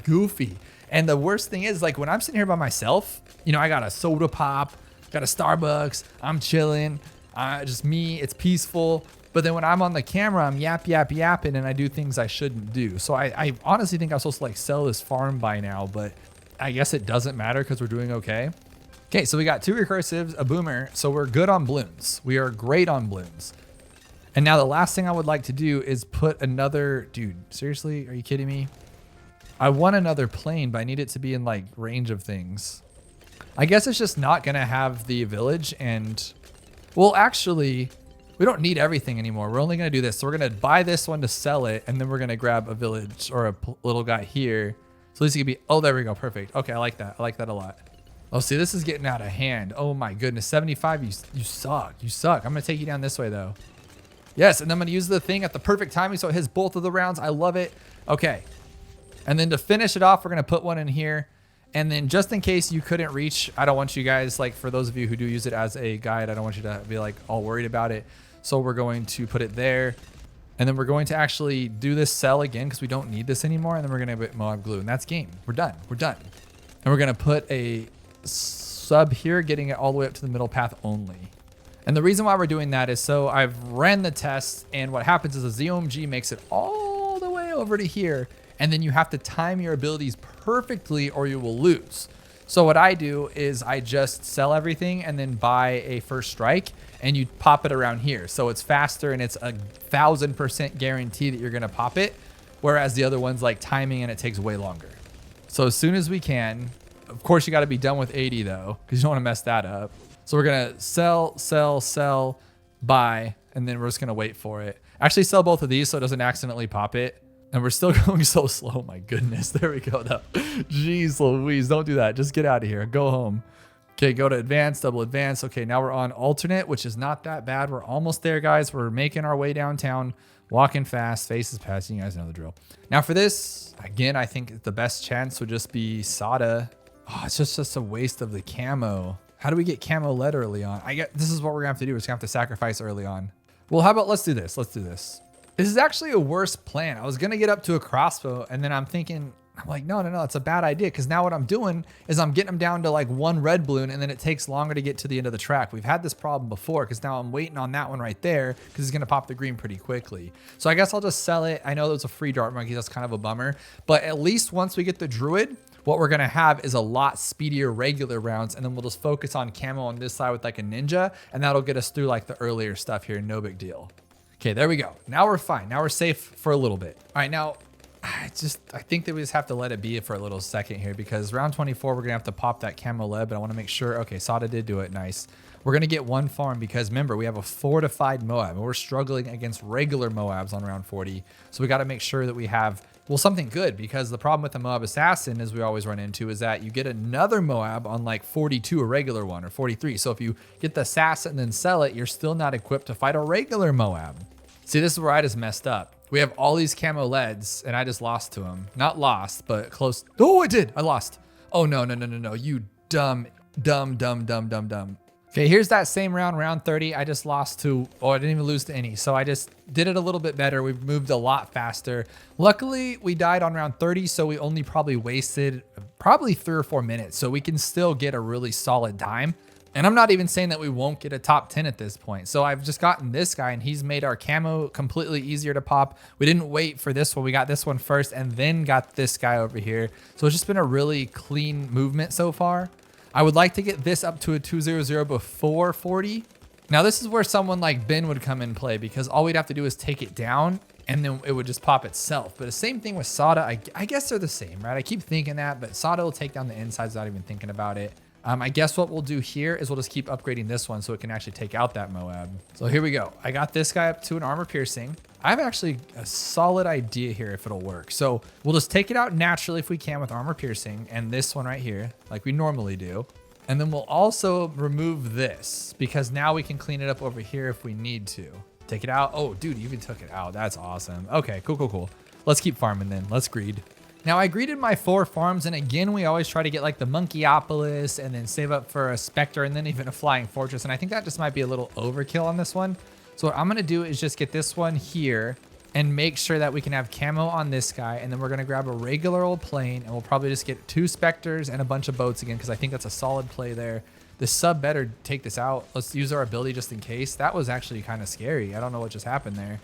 goofy. And the worst thing is, like, when I'm sitting here by myself, you know, I got a soda pop, got a Starbucks, I'm chilling, just me, it's peaceful. But then when I'm on the camera, I'm yapping, and I do things I shouldn't do. So I honestly think I'm supposed to, like, sell this farm by now, but I guess it doesn't matter because we're doing okay. Okay, so we got 2 recursives, a boomer, so we're good on balloons. We are great on balloons. And now the last thing I would like to do is put another, dude, seriously, are you kidding me? I want another plane, but I need it to be in like range of things. I guess it's just not gonna have the village, and well, actually, we don't need everything anymore. We're only gonna do this. So we're gonna buy this one to sell it, and then we're gonna grab a village or a little guy here. So at least it could be, oh, there we go, perfect. Okay, I like that. I like that a lot. Oh, see, this is getting out of hand. Oh my goodness, 75, you suck, you suck. I'm gonna take you down this way though. Yes, and I'm gonna use the thing at the perfect timing so it hits both of the rounds. I love it. Okay, and then to finish it off, we're gonna put one in here. And then just in case you couldn't reach, I don't want you guys, like for those of you who do use it as a guide, I don't want you to be like all worried about it. So we're going to put it there. And then we're going to actually do this cell again because we don't need this anymore. And then we're gonna put moab glue, and that's game. We're done, we're done. And we're gonna put a sub here, getting it all the way up to the middle path only. And the reason why we're doing that is so I've ran the test, and what happens is the ZOMG makes it all the way over to here. And then you have to time your abilities perfectly or you will lose. So what I do is I just sell everything and then buy a first strike, and you pop it around here. So it's faster and it's 1000% guarantee that you're gonna pop it. Whereas the other one's like timing and it takes way longer. So as soon as we can, of course you gotta be done with 80 though, because you don't wanna mess that up. So we're gonna sell, buy, and then we're just gonna wait for it. Actually sell both of these so it doesn't accidentally pop it. And we're still going so slow. My goodness. There we go. No. Jeez Louise. Don't do that. Just get out of here. Go home. Okay, go to advanced, double advanced. Okay, now we're on alternate, which is not that bad. We're almost there, guys. We're making our way downtown, walking fast, faces passing. You guys know the drill. Now for this, again, I think the best chance would just be Sada. Oh, it's just a waste of the camo. How do we get camo lead early on? This is what we're gonna have to do. We're just gonna have to sacrifice early on. Well, how about let's do this. Let's do this. This is actually a worse plan. I was gonna get up to a crossbow, and then I'm like, no, it's a bad idea. Because now what I'm doing is I'm getting them down to like one red balloon, and then it takes longer to get to the end of the track. We've had this problem before, because now I'm waiting on that one right there, because it's gonna pop the green pretty quickly. So I guess I'll just sell it. I know there's a free dart monkey, that's kind of a bummer. But at least once we get the druid, what we're gonna have is a lot speedier regular rounds, and then we'll just focus on camo on this side with like a ninja, and that'll get us through like the earlier stuff here, no big deal. Okay, there we go. Now we're fine. Now we're safe for a little bit. All right, now I think that we just have to let it be for a little second here, because round 24, we're gonna have to pop that camo lead, but I wanna make sure, okay, Sada did do it, nice. We're gonna get one farm because remember, we have a fortified Moab, and we're struggling against regular Moabs on round 40. So we gotta make sure that we have, well, something good, because the problem with the Moab Assassin, as we always run into, is that you get another Moab on like 42, a regular one, or 43. So if you get the Assassin and then sell it, you're still not equipped to fight a regular Moab. See, this is where I just messed up. We have all these camo leads, and I just lost to him. Not lost, but close. Oh, I did. I lost. Oh, no. You dumb. Okay, here's that same round 30. I just lost to, oh, I didn't even lose to any. So I just did it a little bit better. We've moved a lot faster. Luckily, we died on round 30, so we only probably wasted 3 or 4 minutes. So we can still get a really solid time. And I'm not even saying that we won't get a top 10 at this point. So I've just gotten this guy, and he's made our camo completely easier to pop. We didn't wait for this one. We got this one first and then got this guy over here. So it's just been a really clean movement so far. I would like to get this up to a 200 before 40. Now this is where someone like Ben would come in play, because all we'd have to do is take it down and then it would just pop itself. But the same thing with Sada. I guess they're the same, right? I keep thinking that, but Sada will take down the insides without even thinking about it. I guess what we'll do here is we'll just keep upgrading this one so it can actually take out that Moab. So here we go. I got this guy up to an armor piercing. I have actually a solid idea here if it'll work. So we'll just take it out naturally if we can with armor piercing, and this one right here, like we normally do. And then we'll also remove this, because now we can clean it up over here if we need to. Take it out. Oh, dude, you even took it out. That's awesome. Okay, cool. Let's keep farming then. Let's greed. Now I greeted my 4 farms, and again, we always try to get like the Monkey-opolis and then save up for a Spectre and then even a Flying Fortress. And I think that just might be a little overkill on this one. So what I'm gonna do is just get this one here and make sure that we can have camo on this guy. And then we're gonna grab a regular old plane, and we'll probably just get 2 Spectres and a bunch of boats again, because I think that's a solid play there. The sub better take this out. Let's use our ability just in case. That was actually kind of scary. I don't know what just happened there.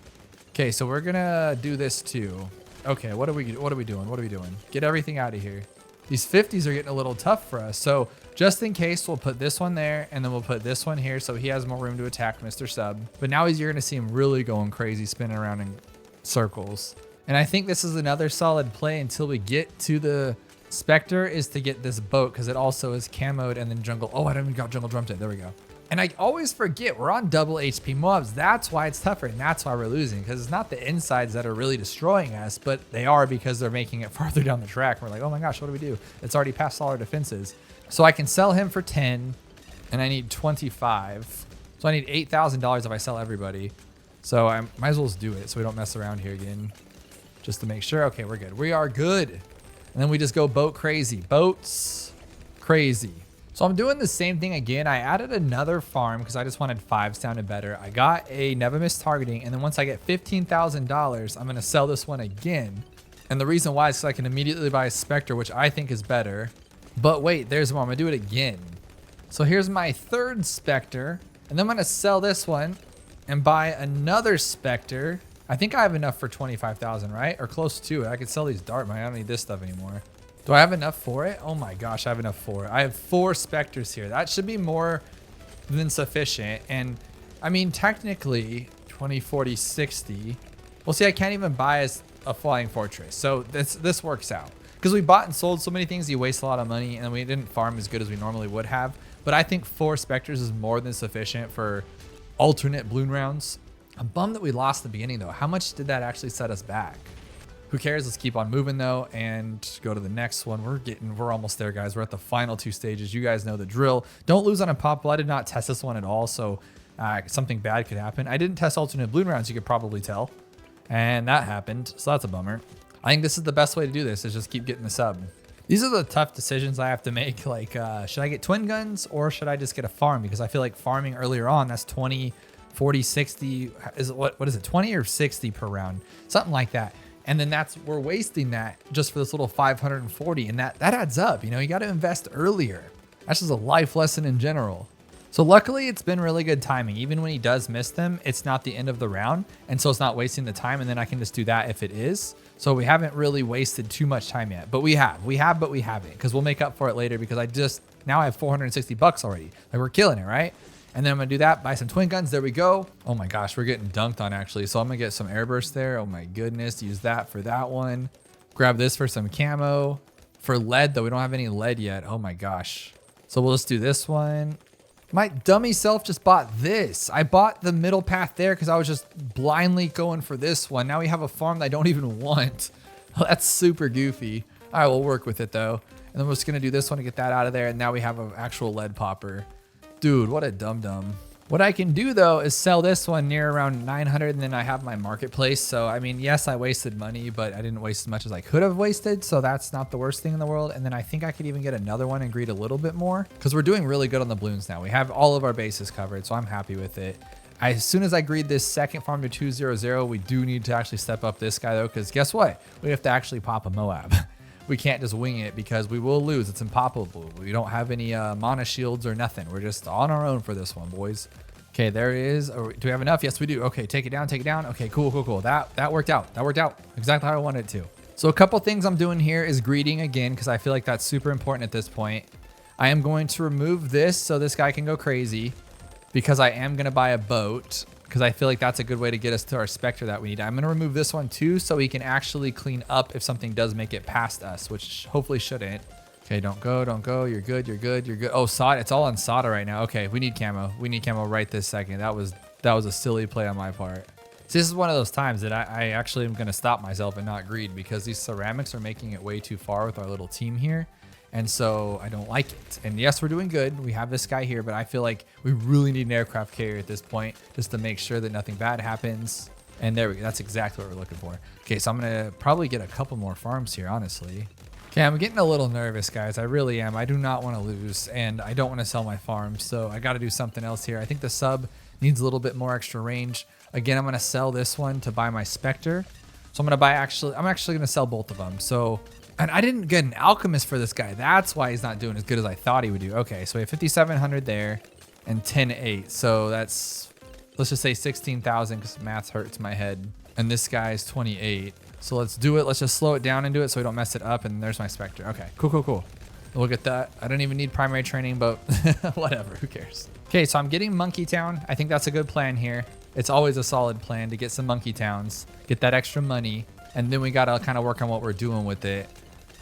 Okay, so we're gonna do this too. Okay, what are we doing? Get everything out of here. These 50s are getting a little tough for us. So just in case, we'll put this one there, and then we'll put this one here so he has more room to attack Mr. Sub. But now you're gonna see him really going crazy, spinning around in circles. And I think this is another solid play until we get to the Spectre is to get this boat because it also is camoed, and then jungle. Oh, I don't even got jungle drum tent. There we go. And I always forget we're on double HP moabs. That's why it's tougher, and that's why we're losing, because it's not the insides that are really destroying us, but they are because they're making it farther down the track. We're like, oh my gosh, what do we do? It's already past all our defenses. So I can sell him for 10, and I need 25. So I need $8,000 if I sell everybody. So I might as well just do it so we don't mess around here again, just to make sure. Okay, we're good. We are good. And then we just go boat crazy. Boats crazy. So I'm doing the same thing again. I added another farm because I just wanted 5 sounded better. I got a never miss targeting, and then once I get $15,000, I'm going to sell this one again. And the reason why is because I can immediately buy a Spectre, which I think is better. But wait, there's more. I'm going to do it again. So here's my third Spectre, and then I'm going to sell this one and buy another Spectre. I think I have enough for 25,000, right? Or close to it. I could sell these dart mine. I don't need this stuff anymore. Do I have enough for it? Oh my gosh, I have enough for it. I have 4 Spectres here. That should be more than sufficient. And I mean, technically 20, 40, 60. Well, see, I can't even buy a flying fortress. So this works out. Because we bought and sold so many things, you waste a lot of money, and we didn't farm as good as we normally would have. But I think 4 Spectres is more than sufficient for alternate balloon rounds. I'm bummed that we lost the beginning though. How much did that actually set us back? Who cares? Let's keep on moving though and go to the next one. We're almost there, guys. We're at the final 2 stages. You guys know the drill. Don't lose on Impoppable. I did not test this one at all, so something bad could happen. I didn't test alternate balloon rounds, you could probably tell. And that happened, so that's a bummer. I think this is the best way to do this, is just keep getting the sub. These are the tough decisions I have to make. Like, should I get twin guns or should I just get a farm? Because I feel like farming earlier on, that's 20, 40, 60. Is it, what is it, 20 or 60 per round? Something like that. And then we're wasting that just for this little 540. And that adds up. You know, you got to invest earlier. That's just a life lesson in general. So luckily it's been really good timing. Even when he does miss them, it's not the end of the round. And so it's not wasting the time. And then I can just do that if it is. So we haven't really wasted too much time yet, but we have, but we haven't, because we'll make up for it later, because now I have 460 bucks already. Like, we're killing it, right? And then I'm gonna do that, buy some twin guns. There we go. Oh my gosh, we're getting dunked on actually. So I'm gonna get some airburst there. Oh my goodness, use that for that one. Grab this for some camo. For lead though, we don't have any lead yet. Oh my gosh. So we'll just do this one. My dummy self just bought this. I bought the middle path there because I was just blindly going for this one. Now we have a farm that I don't even want. That's super goofy. All right, we'll work with it though. And then we're just gonna do this one to get that out of there. And now we have an actual lead popper. Dude, what a dum-dum. What I can do though is sell this one near around 900, and then I have my marketplace. So I mean, yes, I wasted money, but I didn't waste as much as I could have wasted. So that's not the worst thing in the world. And then I think I could even get another one and greed a little bit more, because we're doing really good on the balloons now. We have all of our bases covered, so I'm happy with it. As soon as I greed this second farm to 200, we do need to actually step up this guy though, because guess what? We have to actually pop a Moab. We can't just wing it because we will lose. It's impoppable. We don't have any mana shields or nothing. We're just on our own for this one, boys. Okay, there it is. Oh, do we have enough? Yes, we do. Okay, take it down, take it down. Okay, cool. That worked out. That worked out exactly how I wanted it to. So a couple things I'm doing here is greeting again, because I feel like that's super important at this point. I am going to remove this so this guy can go crazy, because I am going to buy a boat, because I feel like that's a good way to get us to our Spectre that we need. I'm going to remove this one too, so he can actually clean up if something does make it past us, which hopefully shouldn't. Okay, don't go. You're good. Oh, SOD. It's all on SODA right now. Okay, we need camo. We need camo right this second. That was a silly play on my part. So this is one of those times that I actually am going to stop myself and not greed, because these ceramics are making it way too far with our little team here. And so I don't like it. And yes, we're doing good. We have this guy here, but I feel like we really need an aircraft carrier at this point, just to make sure that nothing bad happens. And there we go. That's exactly what we're looking for. Okay, so I'm going to probably get a couple more farms here, honestly. Okay, I'm getting a little nervous, guys. I really am. I do not want to lose, and I don't want to sell my farm, so I got to do something else here. I think the sub needs a little bit more extra range. Again, I'm going to sell this one to buy my Spectre. So I'm going to buy I'm actually going to sell both of them. So, and I didn't get an alchemist for this guy. That's why he's not doing as good as I thought he would do. Okay, so we have 5,700 there and 10,800. So that's, let's just say 16,000, because math hurts my head. And this guy's 28. So let's do it. Let's just slow it down and do it so we don't mess it up. And there's my Spectre. Okay, cool. Look at that. I don't even need primary training, but whatever, who cares? Okay, so I'm getting Monkey Town. I think that's a good plan here. It's always a solid plan to get some Monkey Towns, get that extra money, and then we gotta kind of work on what we're doing with it.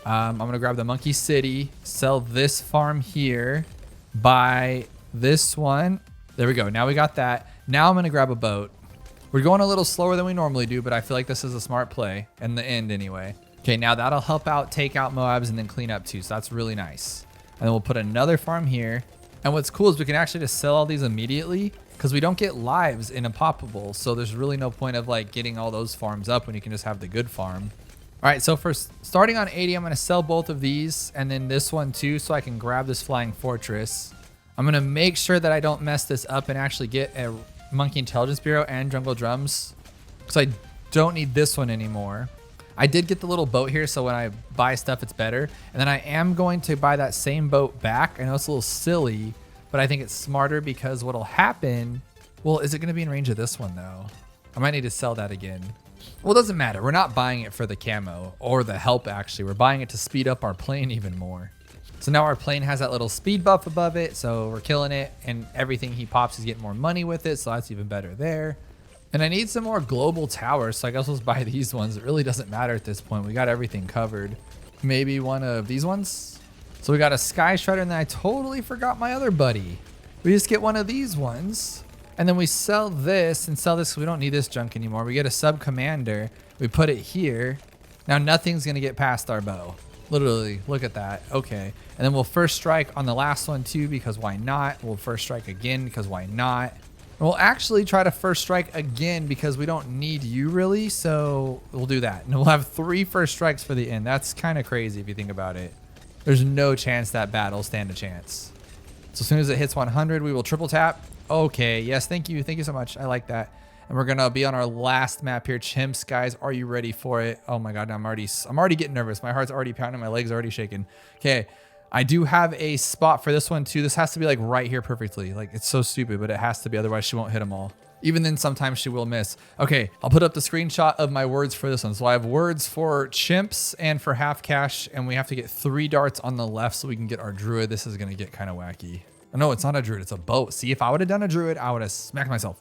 I'm gonna grab the Monkey City, sell this farm here, buy this one. There we go. Now we got that. Now I'm gonna grab a boat. We're going a little slower than we normally do, but I feel like this is a smart play in the end anyway. Okay, now that'll help out take out moabs and then clean up too. So that's really nice. And then we'll put another farm here. And what's cool is we can actually just sell all these immediately because we don't get lives in Impoppable. So there's really no point of like getting all those farms up when you can just have the good farm. All right, so for starting on 80, I'm gonna sell both of these and then this one too so I can grab this flying fortress. I'm gonna make sure that I don't mess this up and actually get a Monkey Intelligence Bureau and Jungle Drums because I don't need this one anymore. I did get the little boat here, so when I buy stuff, it's better. And then I am going to buy that same boat back. I know it's a little silly, but I think it's smarter because what'll happen, well, is it gonna be in range of this one though? I might need to sell that again. Well, it doesn't matter. We're not buying it for the camo or the help actually. We're buying it to speed up our plane even more. So now our plane has that little speed buff above it, so we're killing it, and everything he pops is getting more money with it, so that's even better there. And I need some more global towers, so I guess let's buy these ones. It really doesn't matter at this point. We got everything covered. Maybe one of these ones. So we got a Sky Shredder, and then I totally forgot my other buddy. We just get one of these ones, and then we sell this and sell this because we don't need this junk anymore. We get a Sub Commander. We put it here. Now nothing's going to get past our bow. Literally, look at that. Okay. And then we'll first strike on the last one too, because why not? We'll first strike again, because why not? We'll actually try to first strike again because we don't need you really, so we'll do that. And we'll have 3 first strikes for the end. That's kind of crazy if you think about it. There's no chance that battle stand a chance. So as soon as it hits 100, we will triple tap. Okay, yes, thank you. Thank you so much. I like that. And we're gonna be on our last map here, Chimps. Guys, are you ready for it? Oh my God, I'm already getting nervous. My heart's already pounding, my legs are already shaking. Okay. I do have a spot for this one too. This has to be like right here perfectly. Like it's so stupid, but it has to be, otherwise she won't hit them all. Even then sometimes she will miss. Okay, I'll put up the screenshot of my words for this one. So I have words for Chimps and for half cash, and we have to get 3 darts on the left so we can get our druid. This is gonna get kind of wacky. Oh, no, it's not a druid, it's a boat. See, if I would have done a druid, I would have smacked myself.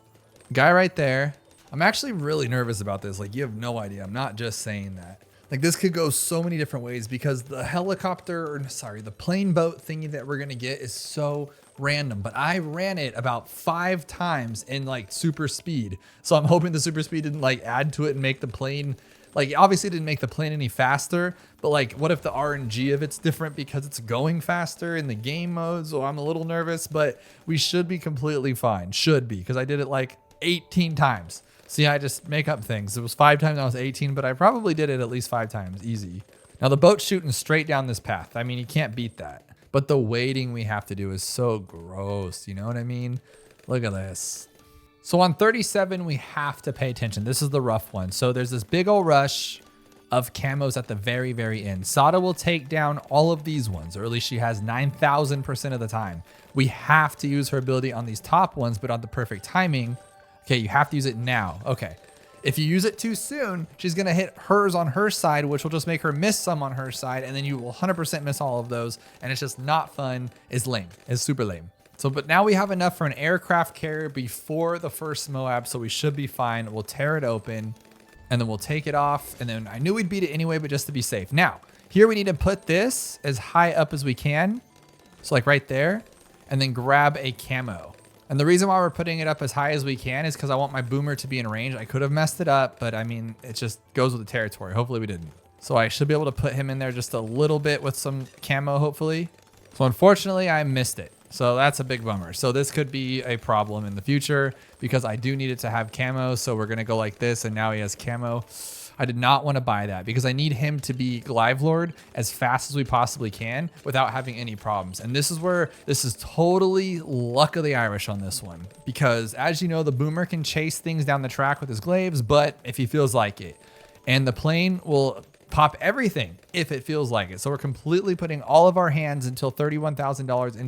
Guy right there. I'm actually really nervous about this. Like you have no idea. I'm not just saying that. Like this could go so many different ways because the the plane boat thingy that we're gonna get is so random. But I ran it about 5 times in like super speed. So I'm hoping the super speed didn't like add to it and make the plane, like obviously it didn't make the plane any faster, but like what if the RNG of it's different because it's going faster in the game mode? So I'm a little nervous, but we should be completely fine. Should be, because I did it like 18 times. See, I just make up things. It was 5 times I was 18, but I probably did it at least 5 times, easy. Now the boat's shooting straight down this path. I mean, you can't beat that. But the waiting we have to do is so gross, you know what I mean? Look at this. So on 37, we have to pay attention. This is the rough one. So there's this big old rush of camos at the very, very end. Sada will take down all of these ones, or at least she has 9,000% of the time. We have to use her ability on these top ones, but on the perfect timing. Okay, you have to use it now. Okay. If you use it too soon, she's going to hit hers on her side, which will just make her miss some on her side, and then you will 100% miss all of those, and it's just not fun. It's lame. It's super lame. So, but now we have enough for an aircraft carrier before the first Moab, so we should be fine. We'll tear it open, and then we'll take it off, and then I knew we'd beat it anyway, but just to be safe. Now, here we need to put this as high up as we can, so like right there, and then grab a camo. And the reason why we're putting it up as high as we can is because I want my boomer to be in range. I could have messed it up, but I mean, it just goes with the territory. Hopefully we didn't. So I should be able to put him in there just a little bit with some camo, hopefully. So unfortunately, I missed it. So that's a big bummer. So this could be a problem in the future because I do need it to have camo. So we're going to go like this, and now he has camo. I did not want to buy that because I need him to be Glaive Lord as fast as we possibly can without having any problems. And this is where this is totally luck of the Irish on this one, because as you know, the boomer can chase things down the track with his glaives, but if he feels like it, and the plane will pop everything if it feels like it. So we're completely putting all of our hands until $31,000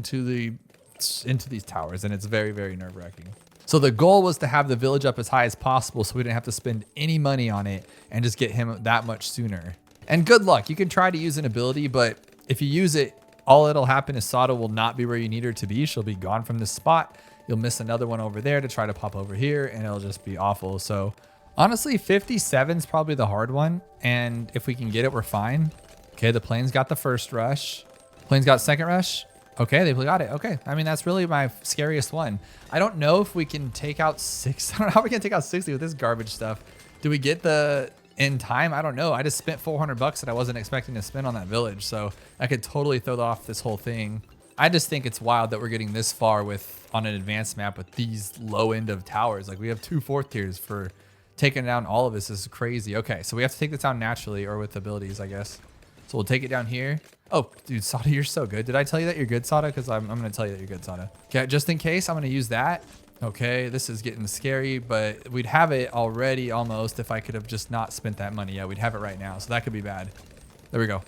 into these towers, and it's very, very nerve-wracking. So the goal was to have the village up as high as possible so we didn't have to spend any money on it and just get him that much sooner. And good luck. You can try to use an ability, but if you use it, all that'll happen is Sada will not be where you need her to be. She'll be gone from this spot. You'll miss another one over there to try to pop over here, and it'll just be awful. So honestly, 57 is probably the hard one. And if we can get it, we're fine. Okay, Okay, the planes got the first rush. Planes got second rush. Okay, they got it. Okay, I mean, that's really my scariest one. I don't know if we can take out 6. I don't know how we can take out 60 with this garbage stuff. Do we get the in time? I don't know. I just spent 400 bucks that I wasn't expecting to spend on that village, so I could totally throw off this whole thing. I just think it's wild that we're getting this far with on an advanced map with these low end of towers. Like we have 2 4th tiers for taking down all of this. Is crazy. Okay, so we have to take this down naturally or with abilities, I guess. So we'll take it down here. Oh, dude, Sada, you're so good. Did I tell you that you're good, Sada? Because I'm going to tell you that you're good, Sada. Okay, just in case, I'm going to use that. Okay, this is getting scary, but we'd have it already almost if I could have just not spent that money. Yeah, we'd have it right now, so that could be bad. There we go.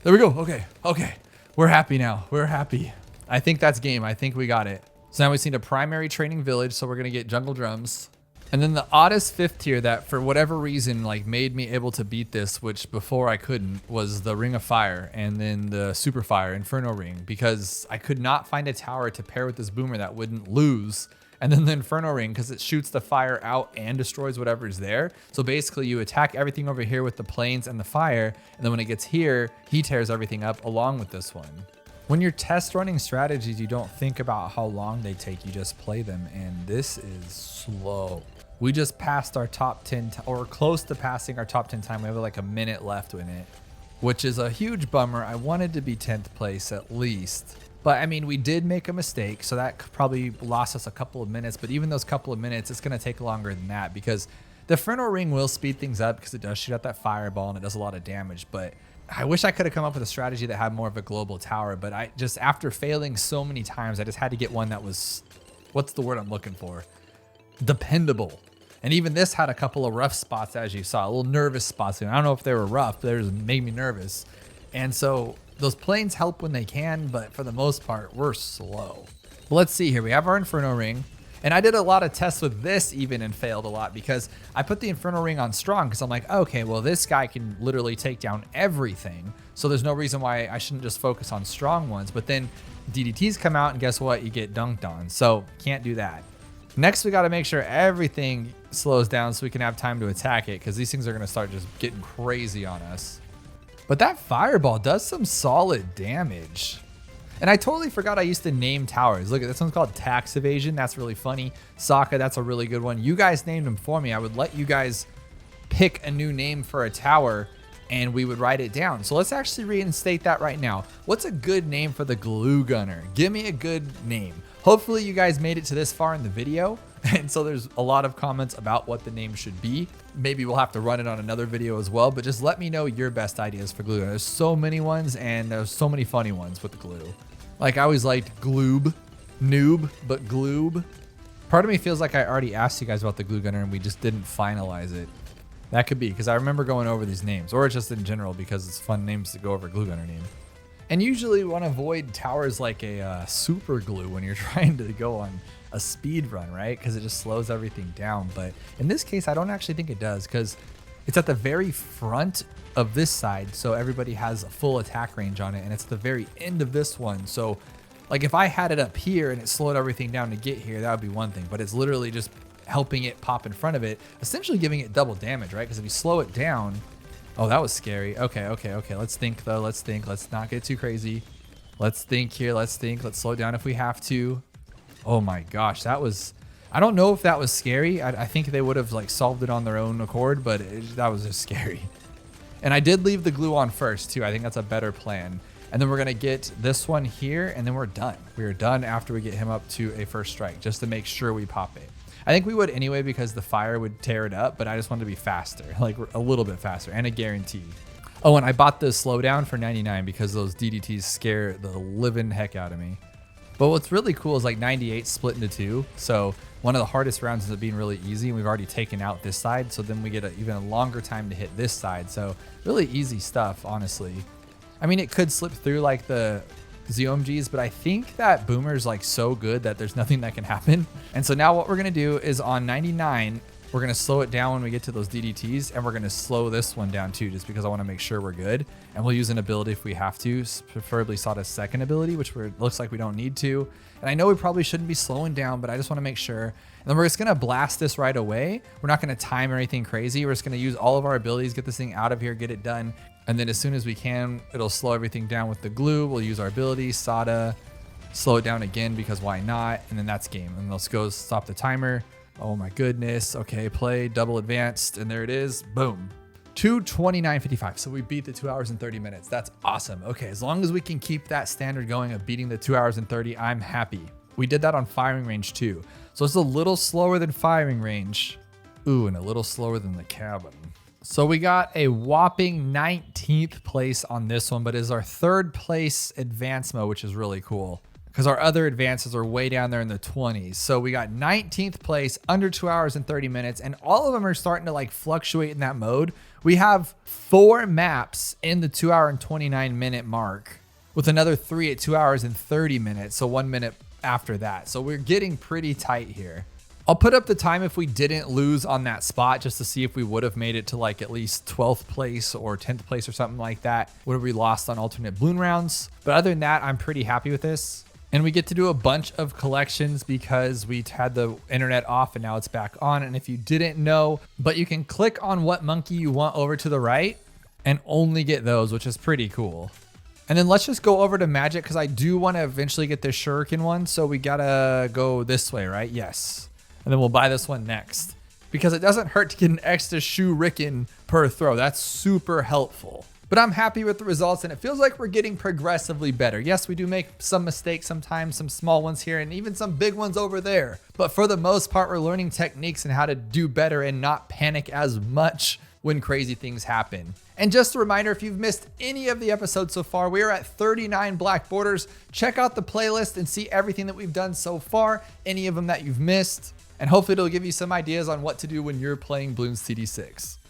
There we go. Okay, okay. We're happy now. We're happy. I think that's game. I think we got it. So now we just need a primary training village, so we're going to get jungle drums. And then the oddest 5th tier that for whatever reason like made me able to beat this, which before I couldn't, was the Ring of Fire and then the Super Fire Inferno Ring, because I could not find a tower to pair with this boomer that wouldn't lose. And then the Inferno Ring, because it shoots the fire out and destroys whatever's there. So basically you attack everything over here with the planes and the fire, and then when it gets here, he tears everything up along with this one. When you're test running strategies, you don't think about how long they take, you just play them, and this is slow. We just passed our top 10, or close to passing our top 10 time. We have like a minute left in it, which is a huge bummer. I wanted to be 10th place at least. But I mean, we did make a mistake, so that probably lost us a couple of minutes. But even those couple of minutes, it's going to take longer than that because the Inferno Ring will speed things up because it does shoot out that fireball and it does a lot of damage. But I wish I could have come up with a strategy that had more of a global tower. But I just, after failing so many times, I just had to get one that was, what's the word I'm looking for? Dependable. And even this had a couple of rough spots, as you saw, a little nervous spots. I don't know if they were rough, but they made me nervous. And so those planes help when they can, but for the most part, we're slow. But let's see here. We have our Inferno Ring. And I did a lot of tests with this even and failed a lot because I put the Inferno Ring on strong because I'm like, okay, well, this guy can literally take down everything. So there's no reason why I shouldn't just focus on strong ones. But then DDTs come out and guess what? You get dunked on. So can't do that. Next, we got to make sure everything slows down so we can have time to attack it because these things are going to start just getting crazy on us. But that fireball does some solid damage. And I totally forgot I used to name towers. Look, this one's called Tax Evasion. That's really funny. Sokka, that's a really good one. You guys named them for me. I would let you guys pick a new name for a tower and we would write it down. So let's actually reinstate that right now. What's a good name for the glue gunner? Give me a good name. Hopefully you guys made it to this far in the video. And so there's a lot of comments about what the name should be. Maybe we'll have to run it on another video as well, but just let me know your best ideas for glue gunner. There's so many ones and there's so many funny ones with the glue. Like I always liked gloob, noob, but gloob. Part of me feels like I already asked you guys about the glue gunner and we just didn't finalize it. That could be because I remember going over these names, or just in general because it's fun names to go over glue gunner name. And usually we want to avoid towers like a super glue when you're trying to go on a speed run, right? Because it just slows everything down. But in this case, I don't actually think it does because it's at the very front of this side. So everybody has a full attack range on it. And it's the very end of this one. So like if I had it up here and it slowed everything down to get here, that would be one thing. But it's literally just helping it pop in front of it, essentially giving it double damage, right? Because if you slow it down, oh, that was scary. Okay. Let's think though. Let's think. Let's not get too crazy. Let's think here. Let's think. Let's slow down if we have to. Oh my gosh, that was, I don't know if that was scary. I think they would have like solved it on their own accord, but that was just scary. And I did leave the glue on first too. I think that's a better plan. And then we're gonna get this one here and then we're done. We're done after we get him up to a first strike, just to make sure we pop it. I think we would anyway because the fire would tear it up, but I just wanted to be faster, like a little bit faster and a guarantee. Oh, and I bought the slowdown for 99 because those DDTs scare the living heck out of me. But what's really cool is like 98 split into 2. So one of the hardest rounds ends up being really easy and we've already taken out this side. So then we get even a longer time to hit this side. So really easy stuff, honestly. I mean, it could slip through like the ZOMGs, but I think that Boomer's like so good that there's nothing that can happen. And so now what we're gonna do is on 99, we're gonna slow it down when we get to those DDTs, and we're gonna slow this one down too, just because I wanna make sure we're good. And we'll use an ability if we have to, preferably Sada's second ability, which looks like we don't need to. And I know we probably shouldn't be slowing down, but I just wanna make sure. And then we're just gonna blast this right away. We're not gonna time or anything crazy. We're just gonna use all of our abilities, get this thing out of here, get it done. And then as soon as we can, it'll slow everything down with the glue. We'll use our ability, Sada, slow it down again because why not? And then that's game. And let's go stop the timer. Oh my goodness. Okay, play, double advanced, and there it is. Boom. 2:29:55. So we beat the 2 hours and 30 minutes. That's awesome. Okay, as long as we can keep that standard going of beating the 2 hours and 30, I'm happy. We did that on firing range too. So it's a little slower than firing range. Ooh, and a little slower than the cabin. So we got a whopping 19th place on this one, but it's our 3rd place advanced mode, which is really cool because our other advances are way down there in the 20s. So we got 19th place, under 2 hours and 30 minutes, and all of them are starting to like fluctuate in that mode. We have 4 maps in the 2 hour and 29 minute mark with another 3 at 2 hours and 30 minutes. So 1 minute after that. So we're getting pretty tight here. I'll put up the time if we didn't lose on that spot just to see if we would have made it to like at least 12th place or 10th place or something like that. Would have we lost on alternate balloon rounds? But other than that, I'm pretty happy with this. And we get to do a bunch of collections because we had the internet off and now it's back on. And if you didn't know, but you can click on what monkey you want over to the right and only get those, which is pretty cool. And then let's just go over to magic because I do want to eventually get this shuriken one. So we gotta go this way, right? Yes. And then we'll buy this one next because it doesn't hurt to get an extra shuriken per throw. That's super helpful. But I'm happy with the results and it feels like we're getting progressively better. Yes, we do make some mistakes sometimes, some small ones here and even some big ones over there. But for the most part, we're learning techniques and how to do better and not panic as much when crazy things happen. And just a reminder, if you've missed any of the episodes so far, we are at 39 black borders. Check out the playlist and see everything that we've done so far, any of them that you've missed. And hopefully it'll give you some ideas on what to do when you're playing Bloons TD6.